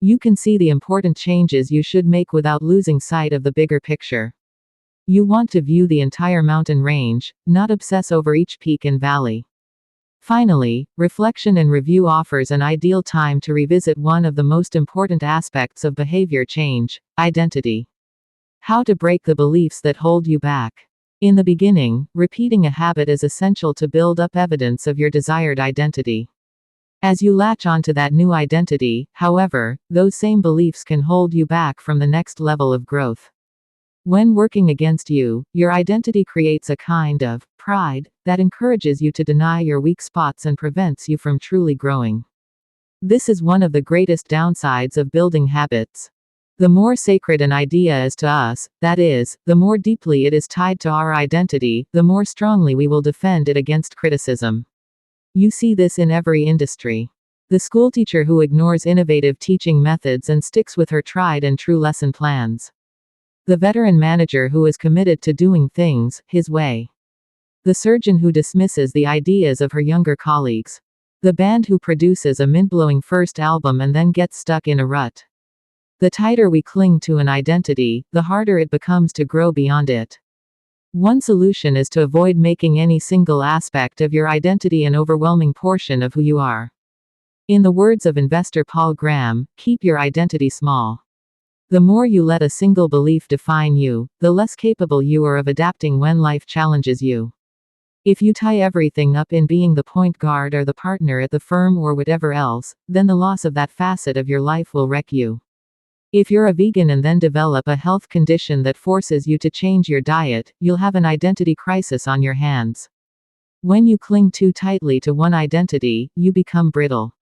You can see the important changes you should make without losing sight of the bigger picture. You want to view the entire mountain range, not obsess over each peak and valley. Finally, reflection and review offers an ideal time to revisit one of the most important aspects of behavior change: identity. How to break the beliefs that hold you back. In the beginning, repeating a habit is essential to build up evidence of your desired identity. As you latch onto that new identity, however, those same beliefs can hold you back from the next level of growth. When working against you, your identity creates a kind of pride that encourages you to deny your weak spots and prevents you from truly growing. This is one of the greatest downsides of building habits. The more sacred an idea is to us, that is, the more deeply it is tied to our identity, the more strongly we will defend it against criticism. You see this in every industry. The schoolteacher who ignores innovative teaching methods and sticks with her tried and true lesson plans. The veteran manager who is committed to doing things his way. The surgeon who dismisses the ideas of her younger colleagues. The band who produces a mint-blowing first album and then gets stuck in a rut. The tighter we cling to an identity, the harder it becomes to grow beyond it. One solution is to avoid making any single aspect of your identity an overwhelming portion of who you are. In the words of investor Paul Graham, keep your identity small. The more you let a single belief define you, the less capable you are of adapting when life challenges you. If you tie everything up in being the point guard or the partner at the firm or whatever else, then the loss of that facet of your life will wreck you. If you're a vegan and then develop a health condition that forces you to change your diet, you'll have an identity crisis on your hands. When you cling too tightly to one identity, you become brittle.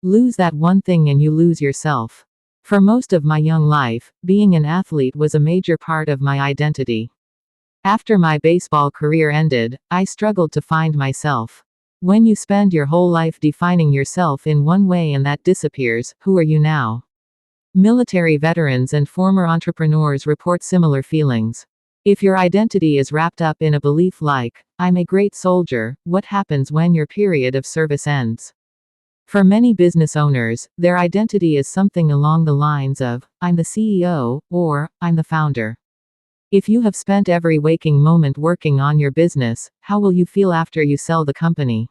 Lose that one thing and you lose yourself. For most of my young life, being an athlete was a major part of my identity. After my baseball career ended, I struggled to find myself. When you spend your whole life defining yourself in one way and that disappears, who are you now? Military veterans and former entrepreneurs report similar feelings. If your identity is wrapped up in a belief like, I'm a great soldier, what happens when your period of service ends? For many business owners, their identity is something along the lines of, I'm the CEO, or, I'm the founder. If you have spent every waking moment working on your business, how will you feel after you sell the company?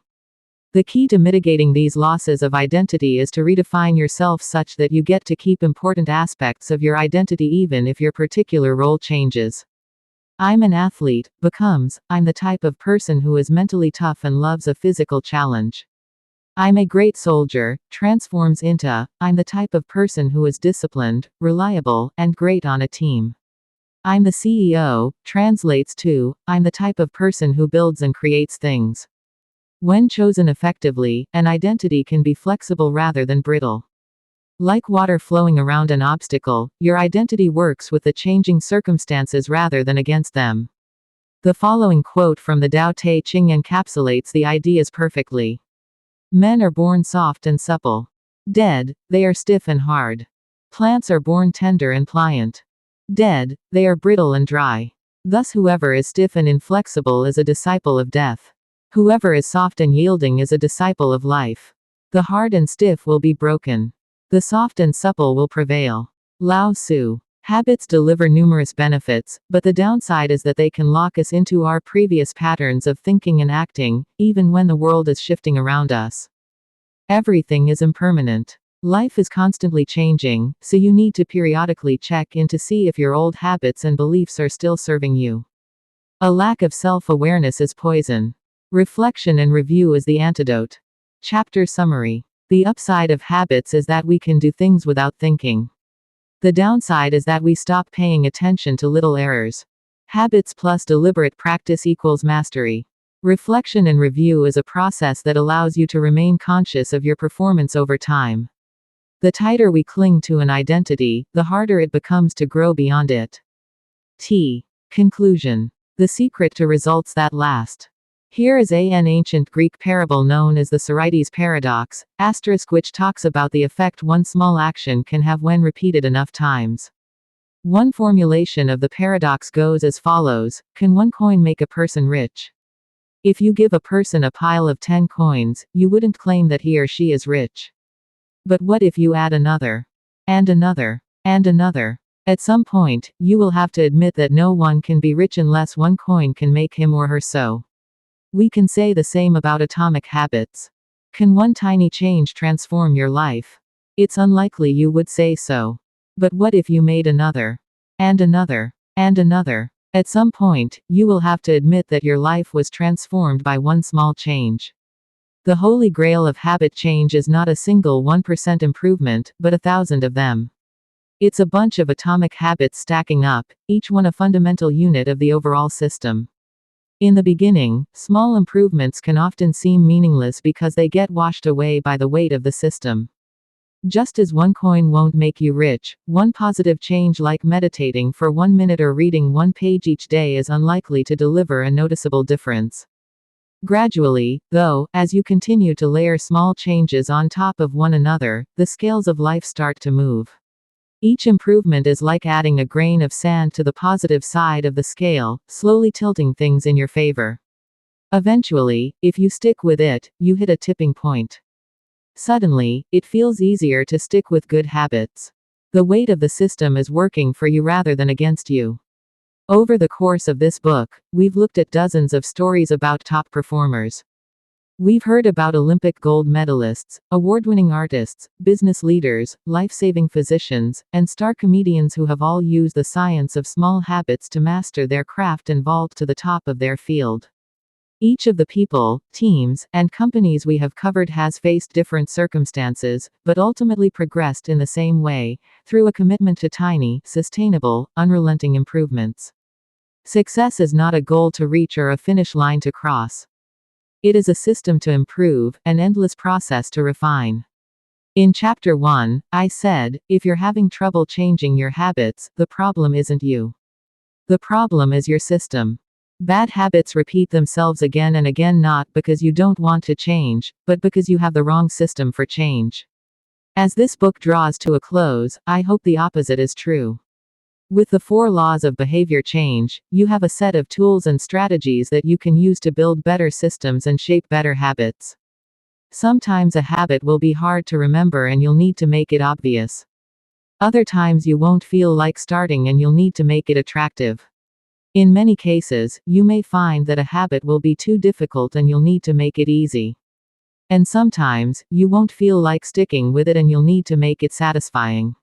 The key to mitigating these losses of identity is to redefine yourself such that you get to keep important aspects of your identity even if your particular role changes. I'm an athlete becomes, I'm the type of person who is mentally tough and loves a physical challenge. I'm a great soldier transforms into, I'm the type of person who is disciplined, reliable, and great on a team. I'm the CEO translates to, I'm the type of person who builds and creates things. When chosen effectively, an identity can be flexible rather than brittle. Like water flowing around an obstacle, your identity works with the changing circumstances rather than against them. The following quote from the Tao Te Ching encapsulates the ideas perfectly. Men are born soft and supple. Dead, they are stiff and hard. Plants are born tender and pliant. Dead, they are brittle and dry. Thus whoever is stiff and inflexible is a disciple of death. Whoever is soft and yielding is a disciple of life. The hard and stiff will be broken. The soft and supple will prevail. Lao Tzu. Habits deliver numerous benefits, but the downside is that they can lock us into our previous patterns of thinking and acting, even when the world is shifting around us. Everything is impermanent. Life is constantly changing, so you need to periodically check in to see if your old habits and beliefs are still serving you. A lack of self-awareness is poison. Reflection and review is the antidote. Chapter summary. The upside of habits is that we can do things without thinking. The downside is that we stop paying attention to little errors. Habits plus deliberate practice equals mastery. Reflection and review is a process that allows you to remain conscious of your performance over time. The tighter we cling to an identity, the harder it becomes to grow beyond it. Conclusion. The secret to results that last. Here is an ancient Greek parable known as the Sorites paradox, which talks about the effect one small action can have when repeated enough times. One formulation of the paradox goes as follows: can one coin make a person rich? If you give a person a pile of 10 coins, you wouldn't claim that he or she is rich. But what if you add another? And another? And another? At some point, you will have to admit that no one can be rich unless one coin can make him or her so. We can say the same about atomic habits. Can one tiny change transform your life? It's unlikely you would say so. But what if you made another? And another? And another? At some point, you will have to admit that your life was transformed by one small change. The holy grail of habit change is not a single 1% improvement, but 1,000 of them. It's a bunch of atomic habits stacking up, each one a fundamental unit of the overall system. In the beginning, small improvements can often seem meaningless because they get washed away by the weight of the system. Just as one coin won't make you rich, one positive change like meditating for 1 minute or reading one page each day is unlikely to deliver a noticeable difference. Gradually, though, as you continue to layer small changes on top of one another, the scales of life start to move. Each improvement is like adding a grain of sand to the positive side of the scale, slowly tilting things in your favor. Eventually, if you stick with it, you hit a tipping point. Suddenly, it feels easier to stick with good habits. The weight of the system is working for you rather than against you. Over the course of this book, we've looked at dozens of stories about top performers. We've heard about Olympic gold medalists, award-winning artists, business leaders, life-saving physicians, and star comedians who have all used the science of small habits to master their craft and vault to the top of their field. Each of the people, teams, and companies we have covered has faced different circumstances, but ultimately progressed in the same way, through a commitment to tiny, sustainable, unrelenting improvements. Success is not a goal to reach or a finish line to cross. It is a system to improve, an endless process to refine. In Chapter 1, I said, if you're having trouble changing your habits, the problem isn't you. The problem is your system. Bad habits repeat themselves again and again not because you don't want to change, but because you have the wrong system for change. As this book draws to a close, I hope the opposite is true. With the 4 laws of behavior change, you have a set of tools and strategies that you can use to build better systems and shape better habits. Sometimes a habit will be hard to remember and you'll need to make it obvious. Other times you won't feel like starting and you'll need to make it attractive. In many cases, you may find that a habit will be too difficult and you'll need to make it easy. And sometimes, you won't feel like sticking with it and you'll need to make it satisfying.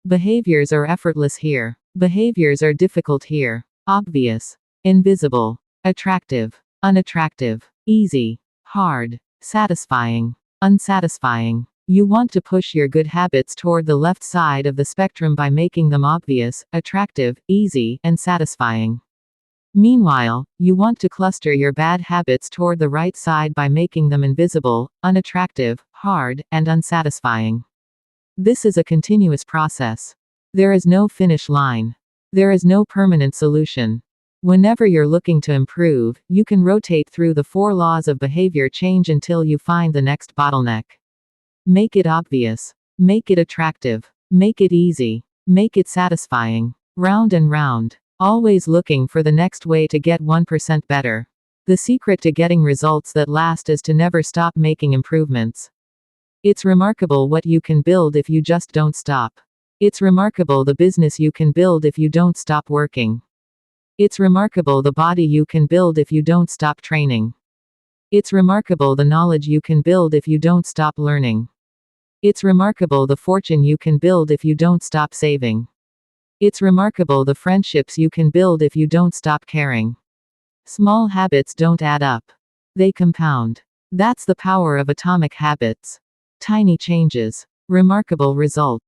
Behaviors are effortless here. Behaviors are difficult here. Obvious. Invisible. Attractive. Unattractive. Easy. Hard. Satisfying. Unsatisfying. You want to push your good habits toward the left side of the spectrum by making them obvious, attractive, easy, and satisfying. Meanwhile, you want to cluster your bad habits toward the right side by making them invisible, unattractive, hard, and unsatisfying. This is a continuous process. There is no finish line. There is no permanent solution. Whenever you're looking to improve, you can rotate through the 4 laws of behavior change until you find the next bottleneck. Make it obvious. Make it attractive. Make it easy. Make it satisfying. Round and round. Always looking for the next way to get 1% better. The secret to getting results that last is to never stop making improvements. It's remarkable what you can build if you just don't stop. It's remarkable the business you can build if you don't stop working. It's remarkable the body you can build if you don't stop training. It's remarkable the knowledge you can build if you don't stop learning. It's remarkable the fortune you can build if you don't stop saving. It's remarkable the friendships you can build if you don't stop caring. Small habits don't add up. They compound. That's the power of atomic habits. Tiny changes. Remarkable results.